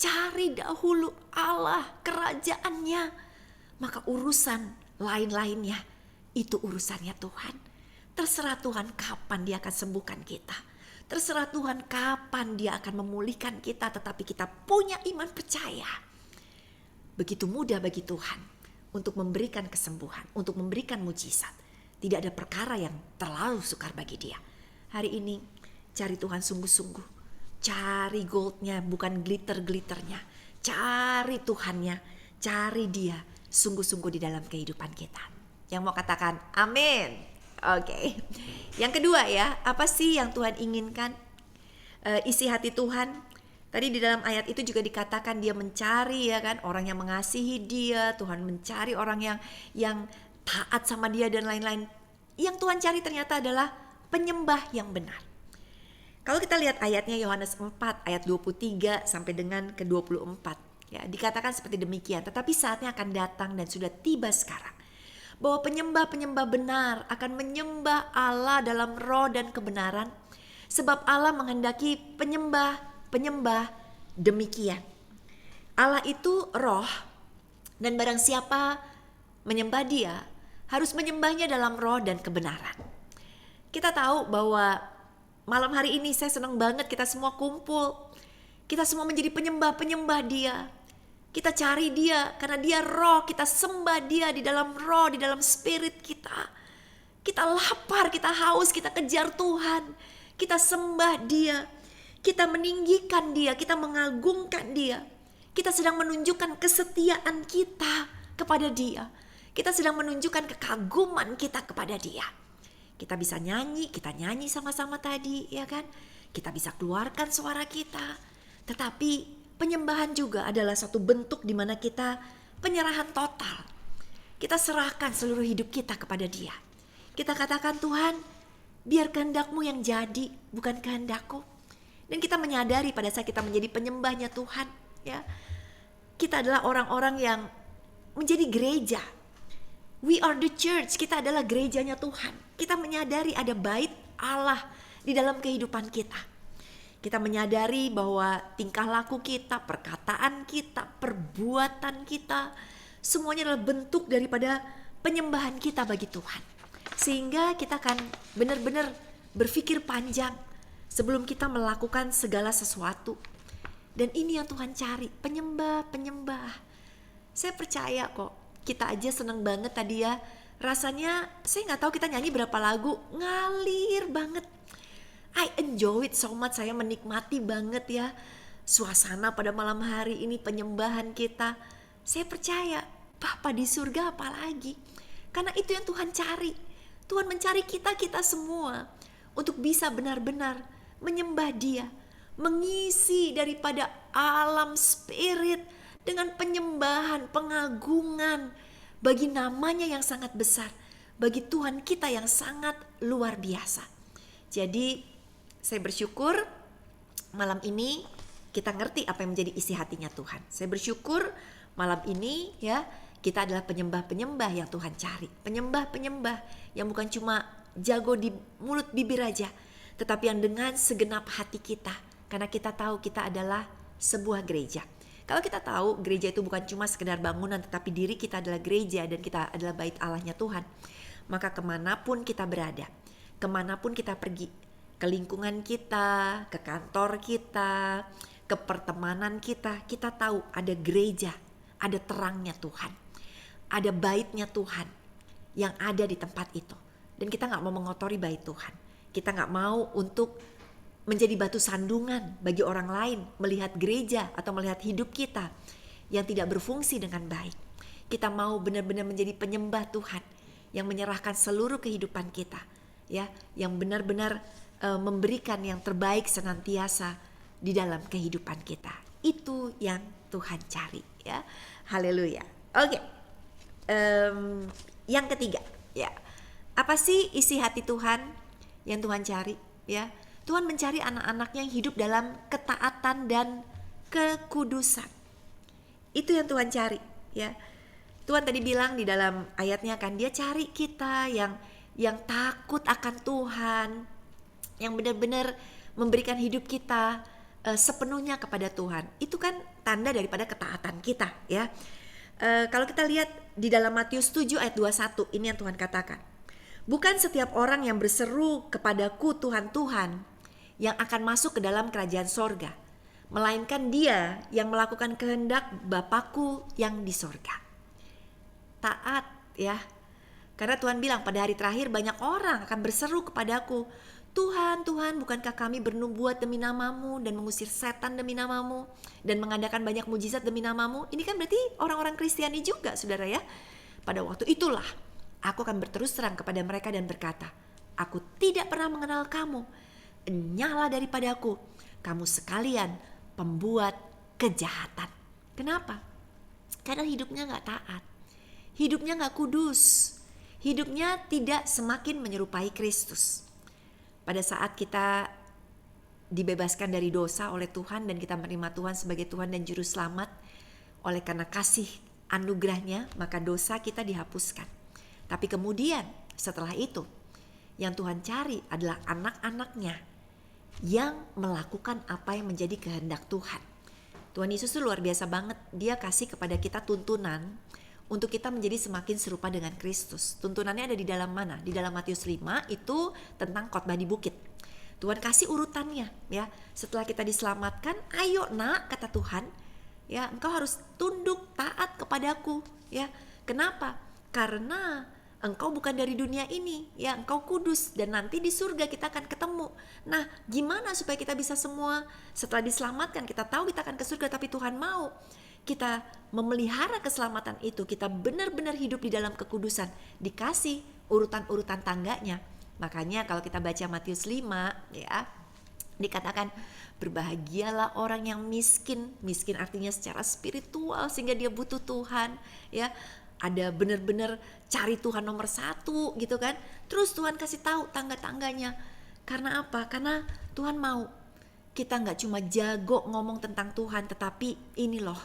Cari dahulu Allah, kerajaannya. Maka urusan lain-lainnya itu urusannya Tuhan. Terserah Tuhan kapan Dia akan sembuhkan kita. Terserah Tuhan kapan Dia akan memulihkan kita. Tetapi kita punya iman percaya. Begitu mudah bagi Tuhan untuk memberikan kesembuhan, untuk memberikan mujizat. Tidak ada perkara yang terlalu sukar bagi Dia. Hari ini cari Tuhan sungguh-sungguh. Cari goldnya, bukan glitter-glitternya. Cari Tuhannya, cari Dia sungguh-sungguh di dalam kehidupan kita. Yang mau katakan amin. Oke. Yang kedua ya, apa sih yang Tuhan inginkan? Isi hati Tuhan. Tadi di dalam ayat itu juga dikatakan Dia mencari, ya kan, orang yang mengasihi Dia. Tuhan mencari orang yang taat sama Dia dan lain-lain. Yang Tuhan cari ternyata adalah penyembah yang benar. Kalau kita lihat ayatnya Yohanes 4 ayat 23 sampai dengan ke 24, ya, dikatakan seperti demikian. Tetapi saatnya akan datang dan sudah tiba sekarang, bahwa penyembah-penyembah benar akan menyembah Allah dalam roh dan kebenaran. Sebab Allah menghendaki penyembah demikian. Allah itu roh, dan barang siapa menyembah Dia harus menyembahnya dalam roh dan kebenaran. Kita tahu bahwa malam hari ini saya senang banget kita semua kumpul. Kita semua menjadi penyembah-penyembah Dia. Kita cari Dia karena Dia roh, kita sembah Dia di dalam roh, di dalam spirit kita. Kita lapar, kita haus, kita kejar Tuhan. Kita sembah Dia. Kita meninggikan Dia, kita mengagungkan Dia. Kita sedang menunjukkan kesetiaan kita kepada Dia. Kita sedang menunjukkan kekaguman kita kepada Dia. Kita bisa nyanyi, kita nyanyi sama-sama tadi, ya kan? Kita bisa keluarkan suara kita. Tetapi penyembahan juga adalah satu bentuk di mana kita penyerahan total. Kita serahkan seluruh hidup kita kepada Dia. Kita katakan, Tuhan, biar kehendak-Mu yang jadi, bukan kehendak-Ku. Dan kita menyadari pada saat kita menjadi penyembahnya Tuhan, ya, kita adalah orang-orang yang menjadi gereja. We are the church, kita adalah gerejanya Tuhan. Kita menyadari ada bait Allah di dalam kehidupan kita. Kita menyadari bahwa tingkah laku kita, perkataan kita, perbuatan kita, semuanya adalah bentuk daripada penyembahan kita bagi Tuhan. Sehingga kita akan benar-benar berpikir panjang sebelum kita melakukan segala sesuatu. Dan ini yang Tuhan cari, penyembah. Saya percaya kok. Kita aja seneng banget tadi ya. Rasanya saya gak tahu kita nyanyi berapa lagu, ngalir banget. I enjoy it so much. Saya menikmati banget ya suasana pada malam hari ini, penyembahan kita. Saya percaya Bapa di surga apalagi. Karena itu yang Tuhan cari. Tuhan mencari kita semua untuk bisa benar-benar menyembah Dia, mengisi daripada alam spirit dengan penyembahan, pengagungan bagi namanya yang sangat besar, bagi Tuhan kita yang sangat luar biasa. Jadi saya bersyukur malam ini kita ngerti apa yang menjadi isi hatinya Tuhan. Saya bersyukur malam ini ya kita adalah penyembah-penyembah yang Tuhan cari. Penyembah-penyembah yang bukan cuma jago di mulut bibir aja, tetapi yang dengan segenap hati kita. Karena kita tahu kita adalah sebuah gereja. Kalau kita tahu gereja itu bukan cuma sekedar bangunan, tetapi diri kita adalah gereja dan kita adalah bait Allahnya Tuhan, maka kemanapun kita berada, kemanapun kita pergi, ke lingkungan kita, ke kantor kita, ke pertemanan kita, kita tahu ada gereja, ada terangnya Tuhan, ada baitnya Tuhan yang ada di tempat itu. Dan kita gak mau mengotori bait Tuhan, kita gak mau untuk menjadi batu sandungan bagi orang lain melihat gereja atau melihat hidup kita yang tidak berfungsi dengan baik. Kita mau benar-benar menjadi penyembah Tuhan yang menyerahkan seluruh kehidupan kita, ya, yang benar-benar memberikan yang terbaik senantiasa di dalam kehidupan kita. Itu yang Tuhan cari, ya. Haleluya. Oke. Yang ketiga, ya. Apa sih isi hati Tuhan yang Tuhan cari, ya? Tuhan mencari anak-anaknya yang hidup dalam ketaatan dan kekudusan. Itu yang Tuhan cari, ya. Tuhan tadi bilang di dalam ayatnya kan, Dia cari kita yang takut akan Tuhan, yang benar-benar memberikan hidup kita sepenuhnya kepada Tuhan. Itu kan tanda daripada ketaatan kita, ya. Kalau kita lihat di dalam Matius 7 ayat 21, ini yang Tuhan katakan. Bukan setiap orang yang berseru kepadaku Tuhan, Tuhan yang akan masuk ke dalam kerajaan sorga, melainkan dia yang melakukan kehendak Bapakku yang di sorga. Taat, ya. Karena Tuhan bilang pada hari terakhir banyak orang akan berseru kepadaku, Tuhan, Tuhan, bukankah kami bernubuat demi namamu dan mengusir setan demi namamu dan mengadakan banyak mujizat demi namamu? Ini kan berarti orang-orang Kristiani juga, saudara ya. Pada waktu itulah aku akan berterus terang kepada mereka dan berkata, aku tidak pernah mengenal kamu. Nyala daripadaku, kamu sekalian pembuat kejahatan. Kenapa? Karena hidupnya gak taat, hidupnya gak kudus, hidupnya tidak semakin menyerupai Kristus. Pada saat kita dibebaskan dari dosa oleh Tuhan dan kita menerima Tuhan sebagai Tuhan dan Juru Selamat, oleh karena kasih anugerahnya, maka dosa kita dihapuskan. Tapi kemudian setelah itu, yang Tuhan cari adalah anak-anaknya yang melakukan apa yang menjadi kehendak Tuhan. Tuhan Yesus itu luar biasa banget. Dia kasih kepada kita tuntunan untuk kita menjadi semakin serupa dengan Kristus. Tuntunannya ada di dalam mana? Di dalam Matius 5 itu tentang khotbah di bukit. Tuhan kasih urutannya, ya. Setelah kita diselamatkan, ayo nak, kata Tuhan, ya, engkau harus tunduk taat kepadaku, ya. Kenapa? Karena engkau bukan dari dunia ini, ya, engkau kudus dan nanti di surga kita akan ketemu. Nah, gimana supaya kita bisa semua setelah diselamatkan, kita tahu kita akan ke surga, tapi Tuhan mau kita memelihara keselamatan itu, kita benar-benar hidup di dalam kekudusan, dikasih urutan-urutan tangganya. Makanya kalau kita baca Matius 5, ya, dikatakan berbahagialah orang yang miskin. Miskin artinya secara spiritual sehingga dia butuh Tuhan, ya. Ada benar-benar cari Tuhan nomor 1 gitu kan. Terus Tuhan kasih tahu tangga-tangganya. Karena apa? Karena Tuhan mau kita gak cuma jago ngomong tentang Tuhan, tetapi ini loh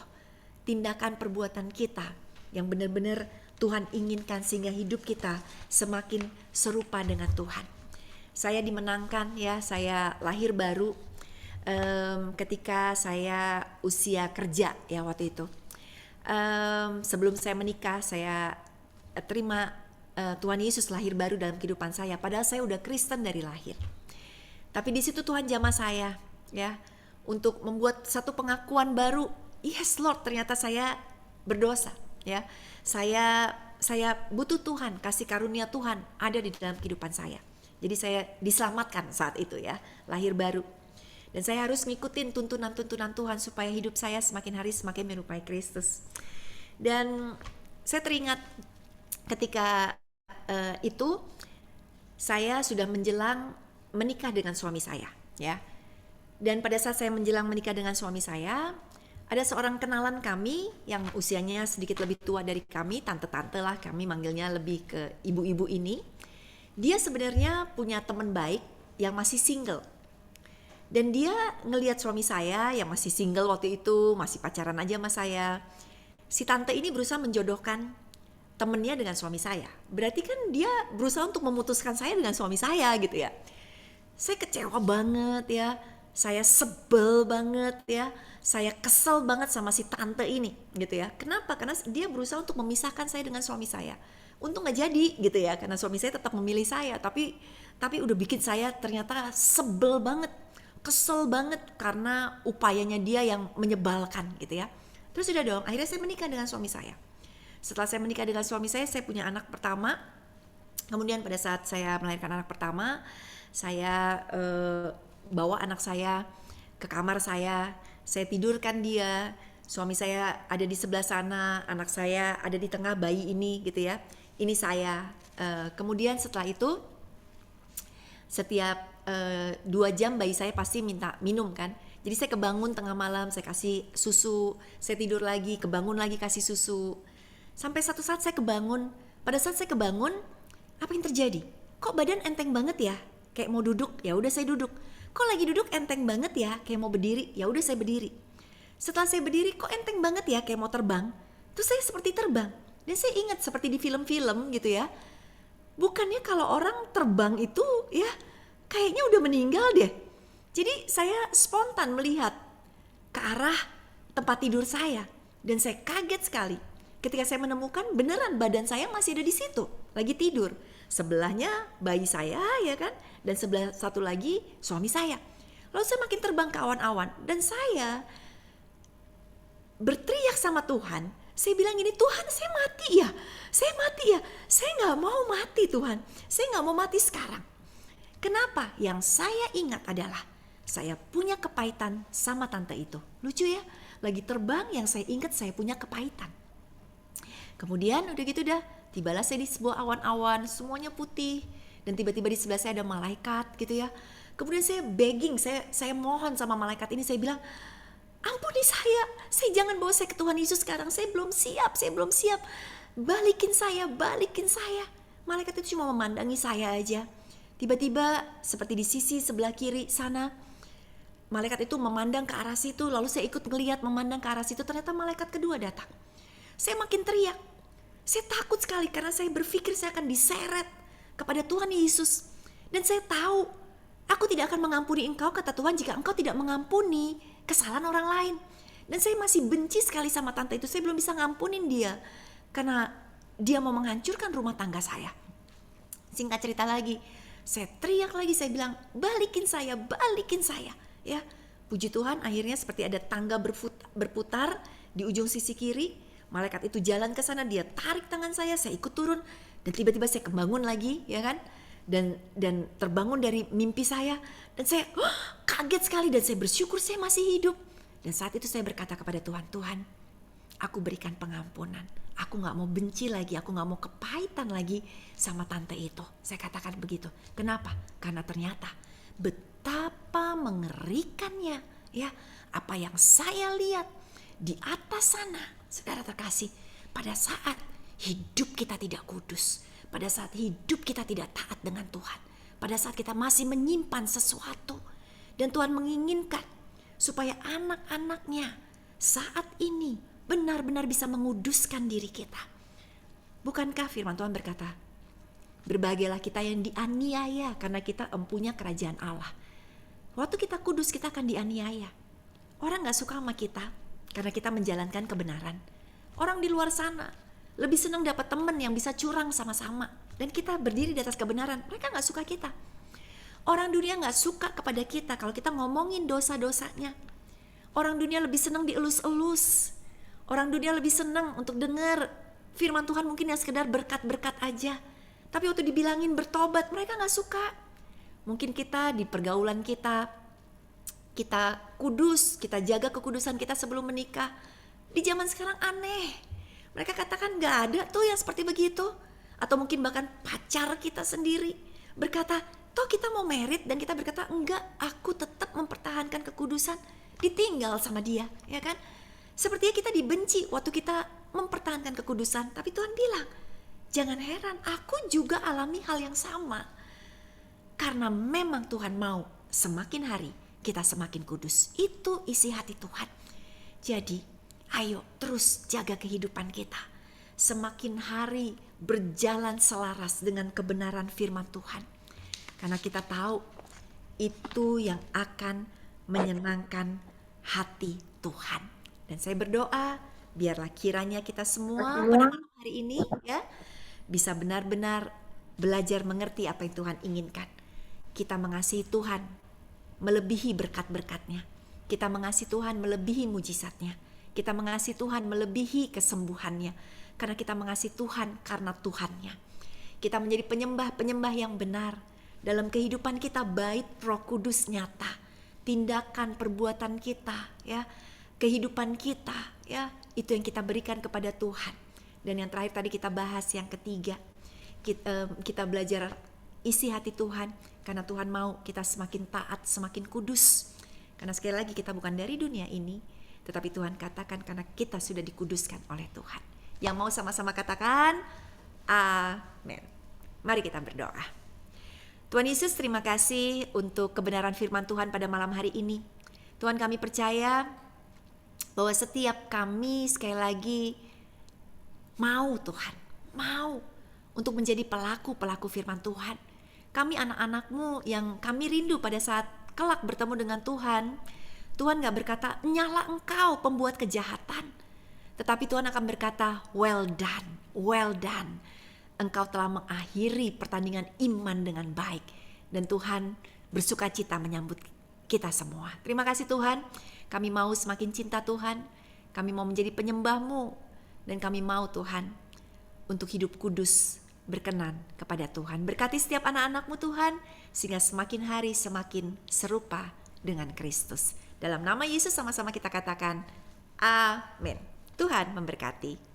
tindakan perbuatan kita yang benar-benar Tuhan inginkan sehingga hidup kita semakin serupa dengan Tuhan. Saya dimenangkan ya, saya lahir baru ketika saya usia kerja ya waktu itu. Sebelum saya menikah, saya terima Tuhan Yesus lahir baru dalam kehidupan saya. Padahal saya udah Kristen dari lahir. Tapi di situ Tuhan jamah saya ya untuk membuat satu pengakuan baru. Yes Lord, ternyata saya berdosa ya. Saya butuh Tuhan, kasih karunia Tuhan ada di dalam kehidupan saya. Jadi saya diselamatkan saat itu ya, lahir baru. Dan saya harus ngikutin tuntunan-tuntunan Tuhan supaya hidup saya semakin hari semakin menyerupai Kristus. Dan saya teringat ketika itu saya sudah menjelang menikah dengan suami saya ya. Dan pada saat saya menjelang menikah dengan suami saya, ada seorang kenalan kami yang usianya sedikit lebih tua dari kami, tante-tante lah, kami manggilnya lebih ke ibu-ibu ini. Dia sebenarnya punya teman baik yang masih single. Dan dia ngelihat suami saya yang masih single waktu itu, masih pacaran aja sama saya. Si tante ini berusaha menjodohkan temennya dengan suami saya. Berarti kan dia berusaha untuk memutuskan saya dengan suami saya gitu ya. Saya kecewa banget ya. Saya sebel banget ya. Saya kesel banget sama si tante ini gitu ya. Kenapa? Karena dia berusaha untuk memisahkan saya dengan suami saya. Untung gak jadi gitu ya, karena suami saya tetap memilih saya. Tapi udah bikin saya ternyata sebel banget, kesel banget karena upayanya dia yang menyebalkan gitu ya. Terus udah dong, akhirnya saya menikah dengan suami saya. Setelah saya menikah dengan suami saya punya anak pertama. Kemudian pada saat saya melahirkan anak pertama, saya bawa anak saya ke kamar saya tidurkan dia, suami saya ada di sebelah sana, anak saya ada di tengah bayi ini gitu ya. Ini saya. Kemudian setelah itu setiap 2 jam bayi saya pasti minta minum kan. Jadi saya kebangun tengah malam, saya kasih susu, saya tidur lagi, kebangun lagi kasih susu. Sampai satu saat saya kebangun. Pada saat saya kebangun, apa yang terjadi? Kok badan enteng banget ya? Kayak mau duduk, ya udah saya duduk. Kok lagi duduk enteng banget ya? Kayak mau berdiri, ya udah saya berdiri. Setelah saya berdiri, kok enteng banget ya? Kayak mau terbang. Terus saya seperti terbang. Dan saya ingat seperti di film-film gitu ya. Bukannya kalau orang terbang itu ya kayaknya udah meninggal deh. Jadi saya spontan melihat ke arah tempat tidur saya. Dan saya kaget sekali ketika saya menemukan beneran badan saya masih ada di situ, lagi tidur. Sebelahnya bayi saya ya kan, dan sebelah satu lagi suami saya. Lalu saya makin terbang ke awan-awan dan saya berteriak sama Tuhan. Saya bilang gini, Tuhan saya mati ya, saya gak mau mati Tuhan, saya gak mau mati sekarang. Kenapa? Yang saya ingat adalah saya punya kepahitan sama tante itu. Lucu ya, lagi terbang yang saya ingat saya punya kepahitan. Kemudian udah gitu dah, tibalah saya di sebuah awan-awan, semuanya putih. Dan tiba-tiba di sebelah saya ada malaikat gitu ya. Kemudian saya begging, saya mohon sama malaikat ini, saya bilang, ampuni saya jangan bawa saya ke Tuhan Yesus sekarang, saya belum siap, balikin saya. Malaikat itu cuma memandangi saya aja. Tiba-tiba seperti di sisi sebelah kiri sana, malaikat itu memandang ke arah situ, lalu saya ikut ngeliat memandang ke arah situ, ternyata malaikat kedua datang. Saya makin teriak, saya takut sekali karena saya berpikir saya akan diseret kepada Tuhan Yesus. Dan saya tahu, aku tidak akan mengampuni engkau, kata Tuhan, jika engkau tidak mengampuni kesalahan orang lain. Dan saya masih benci sekali sama tante itu, saya belum bisa ngampunin dia karena dia mau menghancurkan rumah tangga saya. Singkat cerita lagi, saya teriak lagi, saya bilang, balikin saya ya. Puji Tuhan, akhirnya seperti ada tangga berputar di ujung sisi kiri. Malaikat itu jalan ke sana, dia tarik tangan saya ikut turun, dan tiba-tiba saya kebangun lagi ya kan. Dan terbangun dari mimpi saya, dan saya kaget sekali, dan saya bersyukur saya masih hidup. Dan saat itu saya berkata kepada Tuhan, Tuhan, aku berikan pengampunan, aku gak mau benci lagi, aku gak mau kepahitan lagi sama tante itu. Saya katakan begitu. Kenapa? Karena ternyata betapa mengerikannya ya apa yang saya lihat di atas sana. Saudara terkasih, pada saat hidup kita tidak kudus, pada saat hidup kita tidak taat dengan Tuhan, pada saat kita masih menyimpan sesuatu, dan Tuhan menginginkan supaya anak-anaknya saat ini benar-benar bisa menguduskan diri kita. Bukankah firman Tuhan berkata, berbahagialah kita yang dianiaya karena kita empunya kerajaan Allah. Waktu kita kudus kita akan dianiaya. Orang gak suka sama kita karena kita menjalankan kebenaran. Orang di luar sana lebih senang dapat teman yang bisa curang sama-sama. Dan kita berdiri di atas kebenaran. Mereka gak suka kita. Orang dunia gak suka kepada kita kalau kita ngomongin dosa-dosanya. Orang dunia lebih senang dielus-elus. Orang dunia lebih senang untuk dengar firman Tuhan mungkin yang sekedar berkat-berkat aja. Tapi waktu dibilangin bertobat, mereka gak suka. Mungkin kita di pergaulan kita kudus, kita jaga kekudusan kita sebelum menikah. Di zaman sekarang aneh. Mereka katakan gak ada tuh yang seperti begitu. Atau mungkin bahkan pacar kita sendiri berkata, toh kita mau merit, dan kita berkata, enggak, aku tetap mempertahankan kekudusan. Ditinggal sama dia, ya kan? Sepertinya kita dibenci waktu kita mempertahankan kekudusan. Tapi Tuhan bilang, jangan heran, aku juga alami hal yang sama. Karena memang Tuhan mau semakin hari kita semakin kudus. Itu isi hati Tuhan. Jadi ayo terus jaga kehidupan kita. Semakin hari berjalan selaras dengan kebenaran firman Tuhan. Karena kita tahu itu yang akan menyenangkan hati Tuhan. Dan saya berdoa biarlah kiranya kita semua pada malam hari ini ya bisa benar-benar belajar mengerti apa yang Tuhan inginkan. Kita mengasihi Tuhan melebihi berkat-berkatnya. Kita mengasihi Tuhan melebihi mujizatnya. Kita mengasihi Tuhan melebihi kesembuhannya. Karena kita mengasihi Tuhan karena Tuhannya. Kita menjadi penyembah-penyembah yang benar. Dalam kehidupan kita bait Roh Kudus nyata. Tindakan perbuatan kita ya, kehidupan kita ya, itu yang kita berikan kepada Tuhan. Dan yang terakhir tadi kita bahas yang ketiga. Kita belajar isi hati Tuhan. Karena Tuhan mau kita semakin taat, semakin kudus. Karena sekali lagi kita bukan dari dunia ini. Tetapi Tuhan katakan karena kita sudah dikuduskan oleh Tuhan. Yang mau sama-sama katakan, amin. Mari kita berdoa. Tuhan Yesus, terima kasih untuk kebenaran firman Tuhan pada malam hari ini. Tuhan, kami percaya bahwa setiap kami sekali lagi mau Tuhan, mau untuk menjadi pelaku-pelaku firman Tuhan. Kami anak-anak-Mu yang kami rindu pada saat kelak bertemu dengan Tuhan. Tuhan gak berkata, nyala engkau pembuat kejahatan. Tetapi Tuhan akan berkata, well done, well done. Engkau telah mengakhiri pertandingan iman dengan baik. Dan Tuhan bersuka cita menyambut kita semua. Terima kasih Tuhan. Kami mau semakin cinta Tuhan. Kami mau menjadi penyembah-Mu. Dan kami mau Tuhan untuk hidup kudus, berkenan kepada Tuhan. Berkati setiap anak-anak-Mu Tuhan, sehingga semakin hari semakin serupa dengan Kristus. Dalam nama Yesus sama-sama kita katakan, amin. Tuhan memberkati.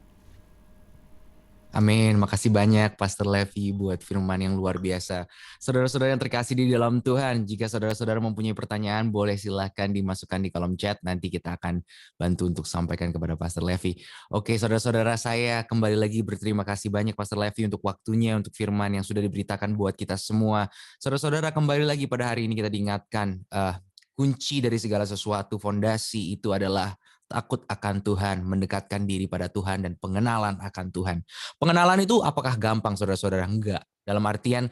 Amin. Makasih banyak Pastor Levi buat firman yang luar biasa. Saudara-saudara yang terkasih di dalam Tuhan, jika saudara-saudara mempunyai pertanyaan, boleh silahkan dimasukkan di kolom chat. Nanti kita akan bantu untuk sampaikan kepada Pastor Levi. Oke, saudara-saudara, saya kembali lagi berterima kasih banyak Pastor Levi untuk waktunya, untuk firman yang sudah diberitakan buat kita semua. Saudara-saudara, kembali lagi pada hari ini kita diingatkan, kunci dari segala sesuatu, fondasi itu adalah takut akan Tuhan, mendekatkan diri pada Tuhan, dan pengenalan akan Tuhan. Pengenalan itu apakah gampang, saudara-saudara? Enggak. Dalam artian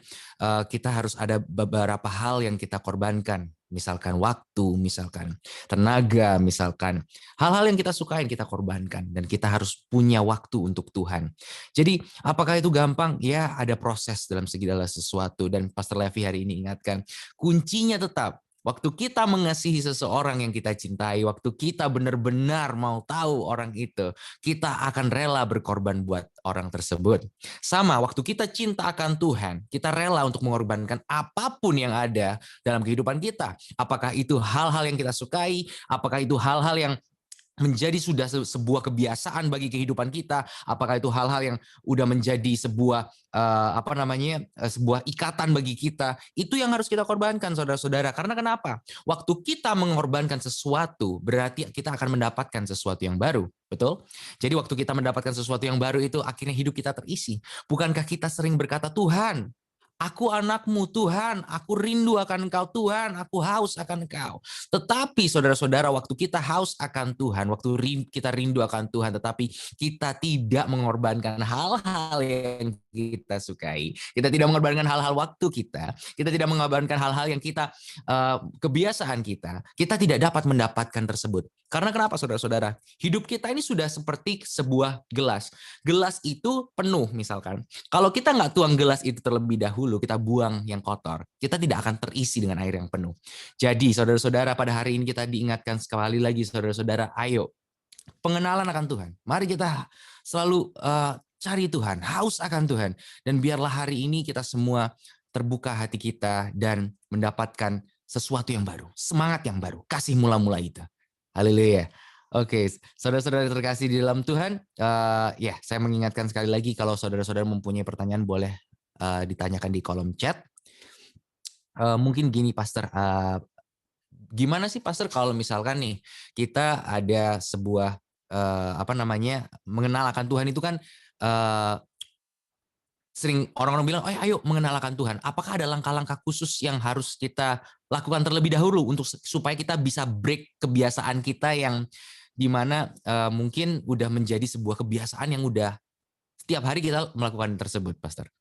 kita harus ada beberapa hal yang kita korbankan. Misalkan waktu, misalkan tenaga, misalkan hal-hal yang kita sukain kita korbankan. Dan kita harus punya waktu untuk Tuhan. Jadi apakah itu gampang? Ya, ada proses dalam segala sesuatu. Dan Pastor Levi hari ini ingatkan, kuncinya tetap waktu kita mengasihi seseorang yang kita cintai, waktu kita benar-benar mau tahu orang itu, kita akan rela berkorban buat orang tersebut. Sama, waktu kita cinta akan Tuhan, kita rela untuk mengorbankan apapun yang ada dalam kehidupan kita. Apakah itu hal-hal yang kita sukai, apakah itu hal-hal yang menjadi sudah sebuah kebiasaan bagi kehidupan kita, apakah itu hal-hal yang udah menjadi sebuah sebuah ikatan bagi kita, itu yang harus kita korbankan, saudara-saudara. Karena kenapa? Waktu kita mengorbankan sesuatu, berarti kita akan mendapatkan sesuatu yang baru, betul? Jadi waktu kita mendapatkan sesuatu yang baru itu akhirnya hidup kita terisi. Bukankah kita sering berkata, Tuhan, Aku anakmu Tuhan, aku rindu akan Engkau Tuhan, aku haus akan Engkau. Tetapi saudara-saudara, waktu kita haus akan Tuhan, waktu kita rindu akan Tuhan, tetapi kita tidak mengorbankan hal-hal yang kita sukai. Kita tidak mengorbankan hal-hal waktu kita tidak mengorbankan hal-hal yang kita kebiasaan kita tidak dapat mendapatkan tersebut. Karena kenapa saudara-saudara? Hidup kita ini sudah seperti sebuah gelas. Gelas itu penuh misalkan. Kalau kita nggak tuang gelas itu terlebih dahulu, kita buang yang kotor, kita tidak akan terisi dengan air yang penuh. Jadi saudara-saudara, pada hari ini kita diingatkan sekali lagi saudara-saudara, ayo pengenalan akan Tuhan. Mari kita selalu cari Tuhan, haus akan Tuhan. Dan biarlah hari ini kita semua terbuka hati kita dan mendapatkan sesuatu yang baru, semangat yang baru, kasih mula-mula itu. Haleluya. Oke, saudara-saudara terkasih di dalam Tuhan, ya saya mengingatkan sekali lagi kalau saudara-saudara mempunyai pertanyaan boleh ditanyakan di kolom chat. Mungkin gini Pastor, gimana sih Pastor kalau misalkan nih kita ada sebuah mengenal akan Tuhan itu kan sering orang-orang bilang, ayo mengenal akan Tuhan. Apakah ada langkah-langkah khusus yang harus kita lakukan terlebih dahulu untuk supaya kita bisa break kebiasaan kita yang dimana mungkin udah menjadi sebuah kebiasaan yang udah setiap hari kita melakukan tersebut, Pastor?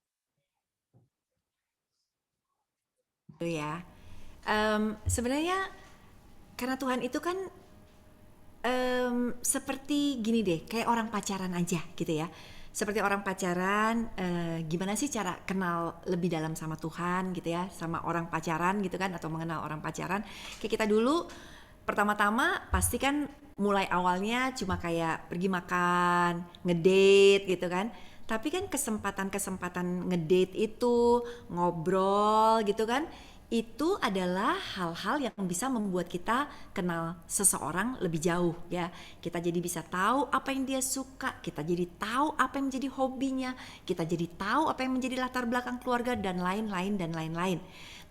Ya, sebenarnya karena Tuhan itu kan seperti gini deh, kayak orang pacaran aja gitu ya. Seperti orang pacaran, gimana sih cara kenal lebih dalam sama Tuhan gitu ya, sama orang pacaran gitu kan, atau mengenal orang pacaran. Kayak kita dulu pertama-tama pasti kan mulai awalnya cuma kayak pergi makan, ngedate gitu kan. Tapi kan kesempatan ngedate itu, ngobrol gitu kan, itu adalah hal-hal yang bisa membuat kita kenal seseorang lebih jauh ya. Kita jadi bisa tahu apa yang dia suka, kita jadi tahu apa yang menjadi hobinya, kita jadi tahu apa yang menjadi latar belakang keluarga dan lain-lain dan lain-lain.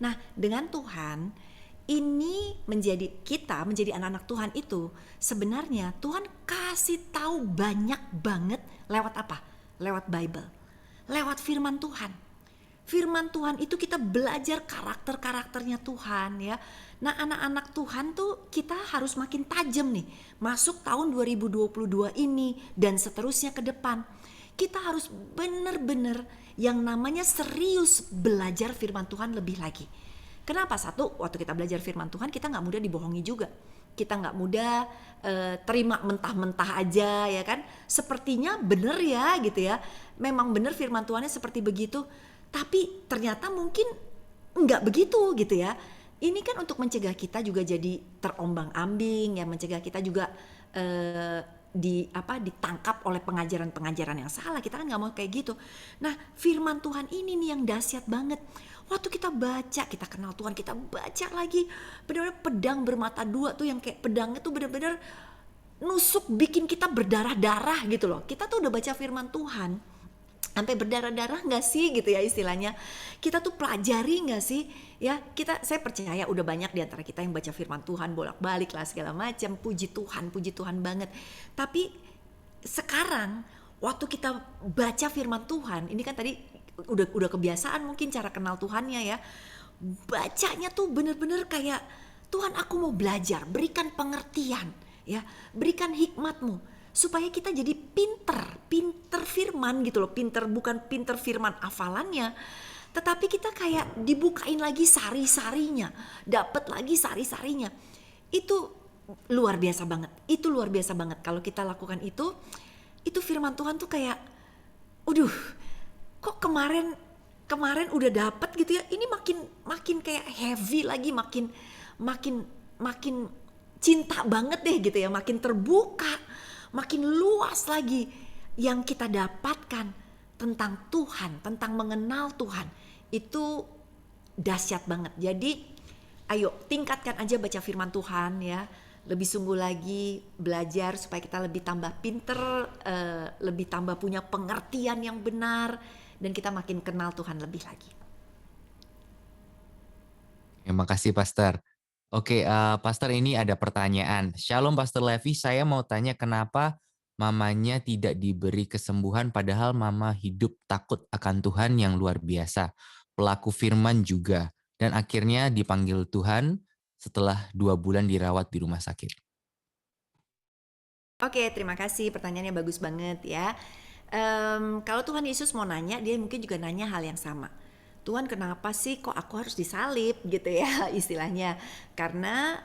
Nah, dengan Tuhan ini kita menjadi anak-anak Tuhan itu sebenarnya Tuhan kasih tahu banyak banget lewat apa? Lewat Bible, lewat firman Tuhan. Firman Tuhan itu kita belajar karakter-karakternya Tuhan ya. Nah, anak-anak Tuhan tuh kita harus makin tajam nih. Masuk tahun 2022 ini dan seterusnya ke depan. Kita harus benar-benar yang namanya serius belajar firman Tuhan lebih lagi. Kenapa? Satu, waktu kita belajar firman Tuhan kita gak mudah dibohongi juga. Kita gak mudah terima mentah-mentah aja ya kan. Sepertinya benar ya gitu ya. Memang benar firman Tuhannya seperti begitu. Tapi ternyata mungkin enggak begitu gitu ya. Ini kan untuk mencegah kita juga jadi terombang-ambing ya, mencegah kita juga ditangkap oleh pengajaran-pengajaran yang salah. Kita kan nggak mau kayak gitu. Nah, firman Tuhan ini nih yang dahsyat banget. Waktu kita baca, kita kenal Tuhan, kita baca lagi, benar-benar pedang bermata dua tuh yang kayak pedangnya tuh benar-benar nusuk bikin kita berdarah-darah gitu loh. Kita tuh udah baca firman Tuhan sampai berdarah-darah nggak sih gitu ya istilahnya. Kita tuh pelajari nggak sih ya. Saya percaya udah banyak di antara kita yang baca firman Tuhan bolak-balik lah segala macam, puji Tuhan banget. Tapi sekarang waktu kita baca firman Tuhan, ini kan tadi udah kebiasaan mungkin cara kenal Tuhannya ya. Bacanya tuh bener-bener kayak Tuhan, aku mau belajar, berikan pengertian ya, berikan hikmat-Mu supaya kita jadi pinter firman gitu loh. Bukan pinter firman hafalannya, tetapi kita kayak dibukain lagi sari-sarinya, dapat lagi sari-sarinya. Itu luar biasa banget. Kalau kita lakukan itu firman Tuhan tuh kayak, kok kemarin udah dapat gitu ya, ini makin kayak heavy lagi, makin cinta banget deh gitu ya, makin terbuka, makin luas lagi yang kita dapatkan tentang Tuhan, tentang mengenal Tuhan. Itu dahsyat banget. Jadi ayo tingkatkan aja baca firman Tuhan ya. Lebih sungguh lagi belajar supaya kita lebih tambah pinter, lebih tambah punya pengertian yang benar, dan kita makin kenal Tuhan lebih lagi. Terima kasih Pastor. Oke, Pastor, ini ada pertanyaan. Shalom Pastor Levi, saya mau tanya kenapa mamanya tidak diberi kesembuhan padahal mama hidup takut akan Tuhan yang luar biasa. pelaku firman juga. Dan akhirnya dipanggil Tuhan setelah 2 bulan dirawat di rumah sakit. Oke, terima kasih. Pertanyaannya bagus banget ya. Kalau Tuhan Yesus mau nanya, dia mungkin juga nanya hal yang sama. Tuhan, kenapa sih kok aku harus disalib gitu ya istilahnya? Karena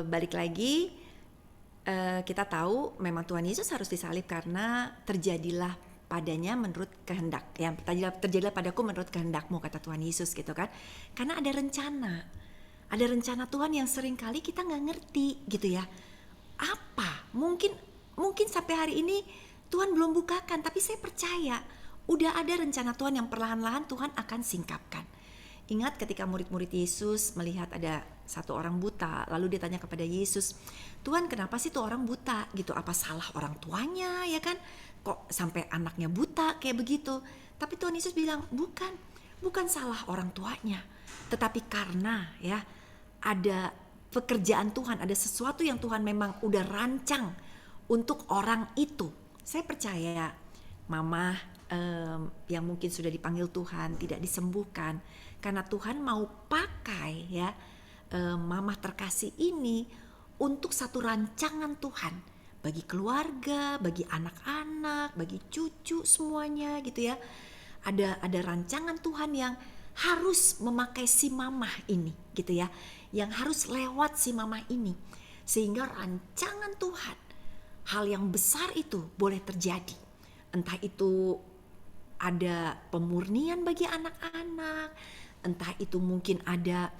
balik lagi kita tahu memang Tuhan Yesus harus disalib karena terjadilah padanya menurut kehendak. Ya, terjadilah padaku menurut kehendakmu, kata Tuhan Yesus gitu kan. Karena ada rencana. Ada rencana Tuhan yang seringkali kita nggak ngerti gitu ya. Apa? Mungkin sampai hari ini Tuhan belum bukakan, tapi saya percaya udah ada rencana Tuhan yang perlahan-lahan Tuhan akan singkapkan. Ingat ketika murid-murid Yesus melihat ada satu orang buta, lalu dia tanya kepada Yesus, Tuhan, kenapa sih tuh orang buta gitu? Apa salah orang tuanya ya kan? Kok sampai anaknya buta kayak begitu? Tapi Tuhan Yesus bilang, bukan salah orang tuanya, tetapi karena ya ada pekerjaan Tuhan, ada sesuatu yang Tuhan memang udah rancang untuk orang itu. Saya percaya mama yang mungkin sudah dipanggil Tuhan tidak disembuhkan karena Tuhan mau pakai ya mama terkasih ini untuk satu rancangan Tuhan bagi keluarga, bagi anak-anak, bagi cucu semuanya gitu ya. Ada rancangan Tuhan yang harus memakai si mamah ini gitu ya, yang harus lewat si mamah ini, sehingga rancangan Tuhan, hal yang besar itu boleh terjadi. Entah itu ada pemurnian bagi anak-anak, entah itu mungkin ada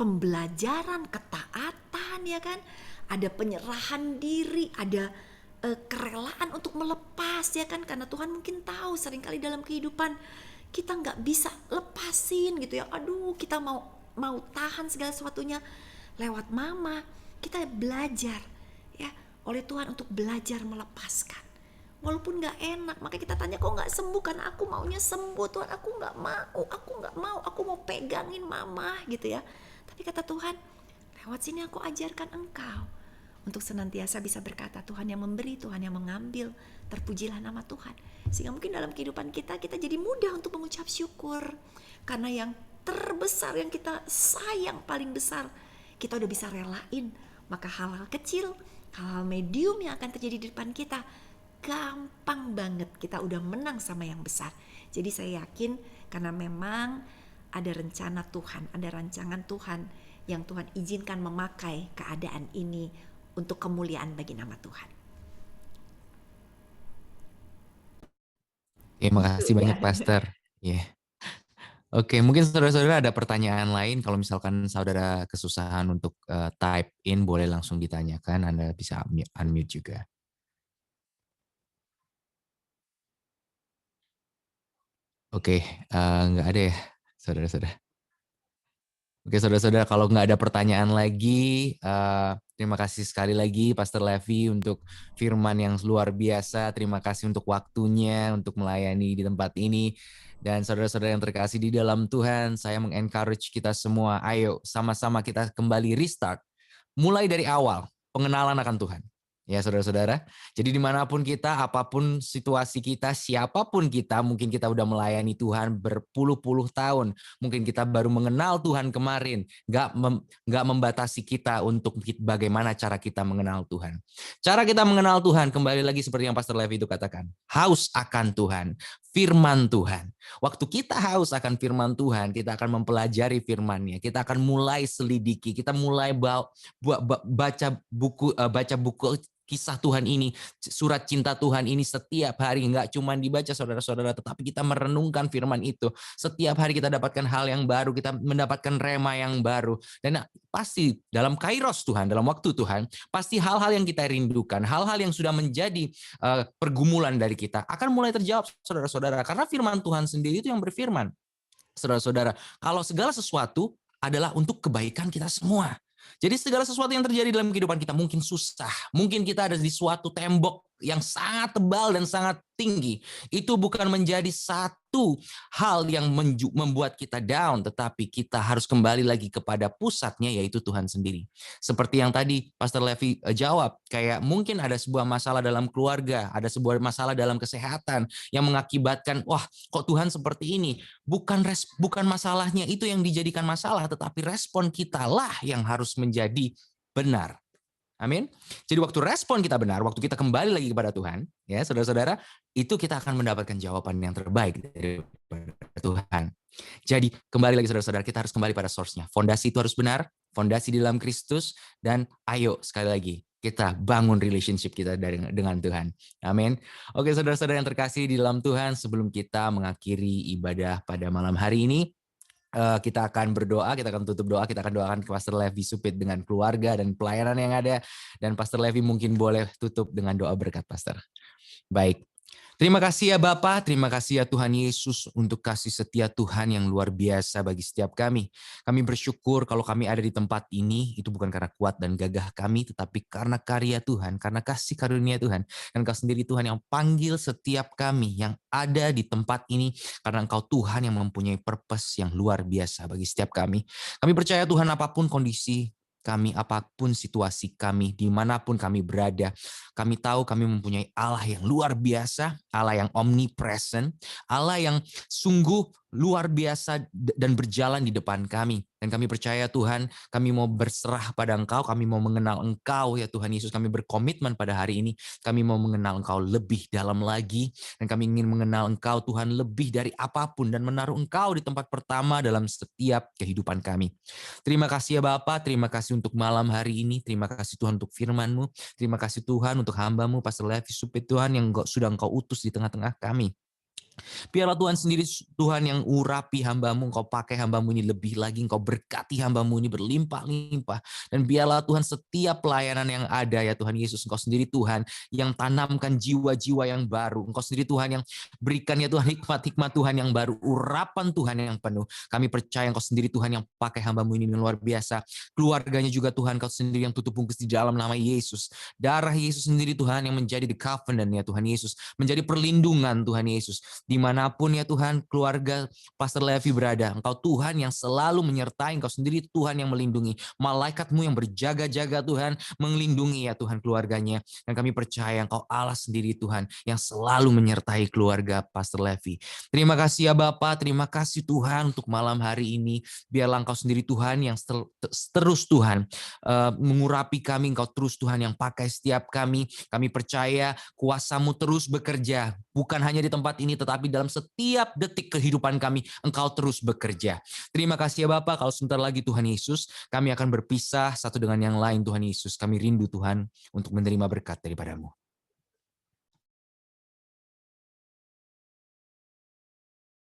pembelajaran ketaatan ya kan, ada penyerahan diri, ada kerelaan untuk melepas ya kan, karena Tuhan mungkin tahu seringkali dalam kehidupan kita nggak bisa lepasin gitu ya. Aduh, kita mau tahan segala sesuatunya lewat mama. Kita belajar ya oleh Tuhan untuk belajar melepaskan. Walaupun nggak enak, maka kita tanya, kok nggak sembuh? Karena aku maunya sembuh Tuhan, aku nggak mau, aku mau pegangin mama gitu ya. Tapi kata Tuhan, lewat sini aku ajarkan engkau untuk senantiasa bisa berkata, Tuhan yang memberi, Tuhan yang mengambil, terpujilah nama Tuhan. Sehingga mungkin dalam kehidupan kita jadi mudah untuk mengucap syukur. Karena yang terbesar, yang kita sayang paling besar, kita udah bisa relain. Maka hal-hal kecil, hal-hal medium yang akan terjadi di depan kita, gampang banget kita udah menang sama yang besar. Jadi saya yakin karena memang ada rencana Tuhan, ada rancangan Tuhan yang Tuhan izinkan memakai keadaan ini untuk kemuliaan bagi nama Tuhan. Terima kasih banyak Pastor. Yeah. Oke, mungkin saudara-saudara ada pertanyaan lain. Kalau misalkan saudara kesusahan untuk type in, boleh langsung ditanyakan. Anda bisa unmute juga. Oke, nggak ada ya, saudara-saudara. Oke, saudara-saudara, kalau nggak ada pertanyaan lagi, terima kasih sekali lagi Pastor Levi untuk firman yang luar biasa. Terima kasih untuk waktunya, untuk melayani di tempat ini. Dan saudara-saudara yang terkasih di dalam Tuhan, saya mengencourage kita semua, ayo sama-sama kita kembali restart. Mulai dari awal, pengenalan akan Tuhan. Ya saudara-saudara, jadi dimanapun kita, apapun situasi kita, siapapun kita, mungkin kita udah melayani Tuhan berpuluh-puluh tahun, mungkin kita baru mengenal Tuhan kemarin, nggak membatasi kita untuk bagaimana cara kita mengenal Tuhan. Cara kita mengenal Tuhan, kembali lagi seperti yang Pastor Levi itu katakan, haus akan Tuhan, firman Tuhan. Waktu kita haus akan firman Tuhan, kita akan mempelajari firman-Nya, kita akan mulai selidiki, kita mulai baca buku kisah Tuhan ini, surat cinta Tuhan ini setiap hari, nggak cuma dibaca saudara-saudara, tetapi kita merenungkan firman itu. Setiap hari kita dapatkan hal yang baru, kita mendapatkan rema yang baru. Dan pasti dalam kairos Tuhan, dalam waktu Tuhan, pasti hal-hal yang kita rindukan, hal-hal yang sudah menjadi pergumulan dari kita, akan mulai terjawab saudara-saudara. Karena firman Tuhan sendiri itu yang berfirman. Saudara-saudara, kalau segala sesuatu adalah untuk kebaikan kita semua. Jadi segala sesuatu yang terjadi dalam kehidupan kita mungkin susah, mungkin kita ada di suatu tembok yang sangat tebal dan sangat tinggi, itu bukan menjadi satu hal yang membuat kita down, tetapi kita harus kembali lagi kepada pusatnya, yaitu Tuhan sendiri. Seperti yang tadi Pastor Levi jawab, kayak mungkin ada sebuah masalah dalam keluarga, ada sebuah masalah dalam kesehatan yang mengakibatkan, wah kok Tuhan seperti ini. Bukan masalahnya itu yang dijadikan masalah, tetapi respon kita lah yang harus menjadi benar. Amin. Jadi waktu respon kita benar, waktu kita kembali lagi kepada Tuhan, ya saudara-saudara, itu kita akan mendapatkan jawaban yang terbaik dari Tuhan. Jadi kembali lagi saudara-saudara, kita harus kembali pada source-nya. Fondasi itu harus benar, fondasi di dalam Kristus, dan ayo sekali lagi kita bangun relationship kita dengan Tuhan. Amin. Oke saudara-saudara yang terkasih di dalam Tuhan, sebelum kita mengakhiri ibadah pada malam hari ini, kita akan berdoa, kita akan tutup doa, kita akan doakan ke Pastor Levi Supit dengan keluarga dan pelayanan yang ada. Dan Pastor Levi mungkin boleh tutup dengan doa berkat, Pastor. Baik. Terima kasih ya Bapa, terima kasih ya Tuhan Yesus untuk kasih setia Tuhan yang luar biasa bagi setiap kami. Kami bersyukur kalau kami ada di tempat ini, itu bukan karena kuat dan gagah kami, tetapi karena karya Tuhan, karena kasih karunia Tuhan. Dan Kau sendiri Tuhan yang panggil setiap kami yang ada di tempat ini, karena Engkau Tuhan yang mempunyai purpose yang luar biasa bagi setiap kami. Kami percaya Tuhan apapun kondisi kami, apapun situasi kami, dimanapun kami berada, kami tahu kami mempunyai Allah yang luar biasa, Allah yang omnipresent, Allah yang sungguh luar biasa dan berjalan di depan kami. Dan kami percaya Tuhan, kami mau berserah pada Engkau, kami mau mengenal Engkau ya Tuhan Yesus, kami berkomitmen pada hari ini, kami mau mengenal Engkau lebih dalam lagi, dan kami ingin mengenal Engkau Tuhan lebih dari apapun, dan menaruh Engkau di tempat pertama dalam setiap kehidupan kami. Terima kasih ya Bapa, terima kasih untuk malam hari ini, terima kasih Tuhan untuk firman-Mu, terima kasih Tuhan untuk hamba-Mu, Pastor Levi Supit Tuhan yang sudah Engkau utus di tengah-tengah kami. Biarlah Tuhan sendiri, Tuhan yang urapi hamba-Mu, Engkau pakai hamba-Mu ini lebih lagi, Engkau berkati hamba-Mu ini berlimpah-limpah. Dan biarlah Tuhan setiap pelayanan yang ada ya Tuhan Yesus, Engkau sendiri Tuhan yang tanamkan jiwa-jiwa yang baru. Engkau sendiri Tuhan yang berikan ya Tuhan hikmat-hikmat Tuhan yang baru, urapan Tuhan yang penuh. Kami percaya Engkau sendiri Tuhan yang pakai hamba-Mu ini luar biasa. Keluarganya juga Tuhan, Engkau sendiri yang tutup bungkus di dalam nama Yesus. Darah Yesus sendiri Tuhan yang menjadi the covenant ya Tuhan Yesus. Menjadi perlindungan Tuhan Yesus. Dimanapun ya Tuhan keluarga Pastor Levi berada, Engkau Tuhan yang selalu menyertai, Engkau sendiri Tuhan yang melindungi, malaikat-Mu yang berjaga-jaga Tuhan melindungi ya Tuhan keluarganya. Dan kami percaya Engkau Allah sendiri Tuhan yang selalu menyertai keluarga Pastor Levi. Terima kasih ya Bapa, terima kasih Tuhan untuk malam hari ini. Biarlah Engkau sendiri Tuhan yang terus Tuhan mengurapi kami, Engkau terus Tuhan yang pakai setiap kami. Kami percaya kuasa-Mu terus bekerja, bukan hanya di tempat ini tetapi dalam setiap detik kehidupan kami, Engkau terus bekerja. Terima kasih ya Bapa, kalau sebentar lagi Tuhan Yesus, kami akan berpisah satu dengan yang lain Tuhan Yesus. Kami rindu Tuhan untuk menerima berkat daripada-Mu.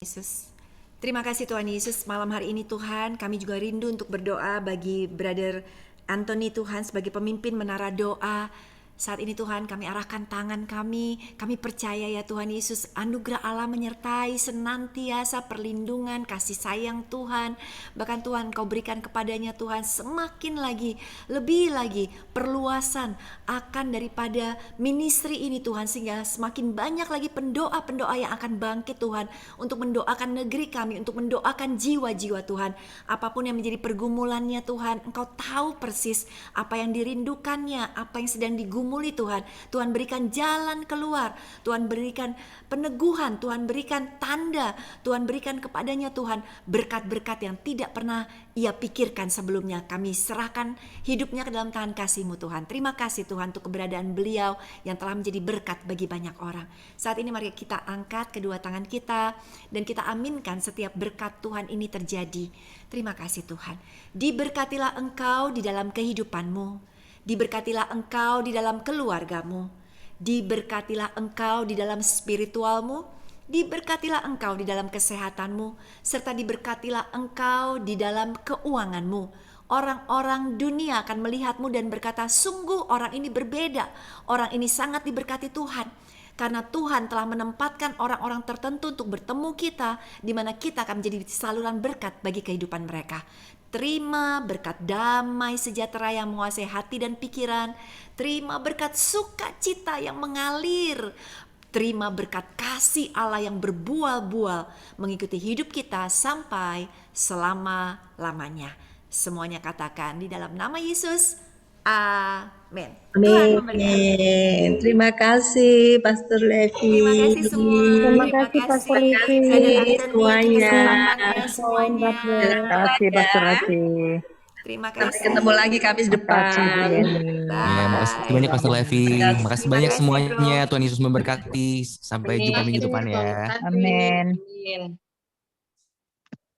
Yesus. Terima kasih Tuhan Yesus, malam hari ini Tuhan, kami juga rindu untuk berdoa bagi Brother Anthony Tuhan sebagai pemimpin menara doa. Saat ini Tuhan kami arahkan tangan kami percaya ya Tuhan Yesus, anugerah Allah menyertai senantiasa, perlindungan, kasih sayang Tuhan. Bahkan Tuhan Kau berikan kepadanya Tuhan semakin lagi, lebih lagi perluasan akan daripada ministry ini Tuhan. Sehingga semakin banyak lagi pendoa-pendoa yang akan bangkit Tuhan untuk mendoakan negeri kami, untuk mendoakan jiwa-jiwa Tuhan. Apapun yang menjadi pergumulannya Tuhan, Engkau tahu persis apa yang dirindukannya, apa yang sedang digumuli Tuhan. Tuhan berikan jalan keluar, Tuhan berikan peneguhan, Tuhan berikan tanda, Tuhan berikan kepadanya Tuhan berkat-berkat yang tidak pernah ia pikirkan sebelumnya. Kami serahkan hidupnya ke dalam tangan kasih-Mu Tuhan. Terima kasih Tuhan untuk keberadaan beliau yang telah menjadi berkat bagi banyak orang. Saat ini mari kita angkat kedua tangan kita dan kita aminkan setiap berkat Tuhan ini terjadi. Terima kasih Tuhan. Diberkatilah Engkau di dalam kehidupan-Mu. Diberkatilah Engkau di dalam keluargamu. Diberkatilah Engkau di dalam spiritualmu. Diberkatilah Engkau di dalam kesehatanmu. Serta diberkatilah Engkau di dalam keuanganmu. Orang-orang dunia akan melihatmu dan berkata, sungguh orang ini berbeda. Orang ini sangat diberkati Tuhan. Karena Tuhan telah menempatkan orang-orang tertentu untuk bertemu kita, di mana kita akan menjadi saluran berkat bagi kehidupan mereka. Terima berkat damai sejahtera yang menguasai hati dan pikiran. Terima berkat sukacita yang mengalir. Terima berkat kasih Allah yang berbual-bual mengikuti hidup kita sampai selama-lamanya. Semuanya katakan di dalam nama Yesus. Amin. Tuhan memberkati. Amin. Terima kasih Pastor Levi. Terima kasih semua. Terima kasih Pastor Livi. semuanya. Kesempatannya semuanya. Terima kasih Pastor Livi. Terima Sampai kasih. ketemu lagi Kamis depan. Ya, makasih banyak Pastor Levi. Makasih banyak semuanya. Tuhan Yesus memberkati. Sampai jumpa minggu depan ya. Amin. Amin.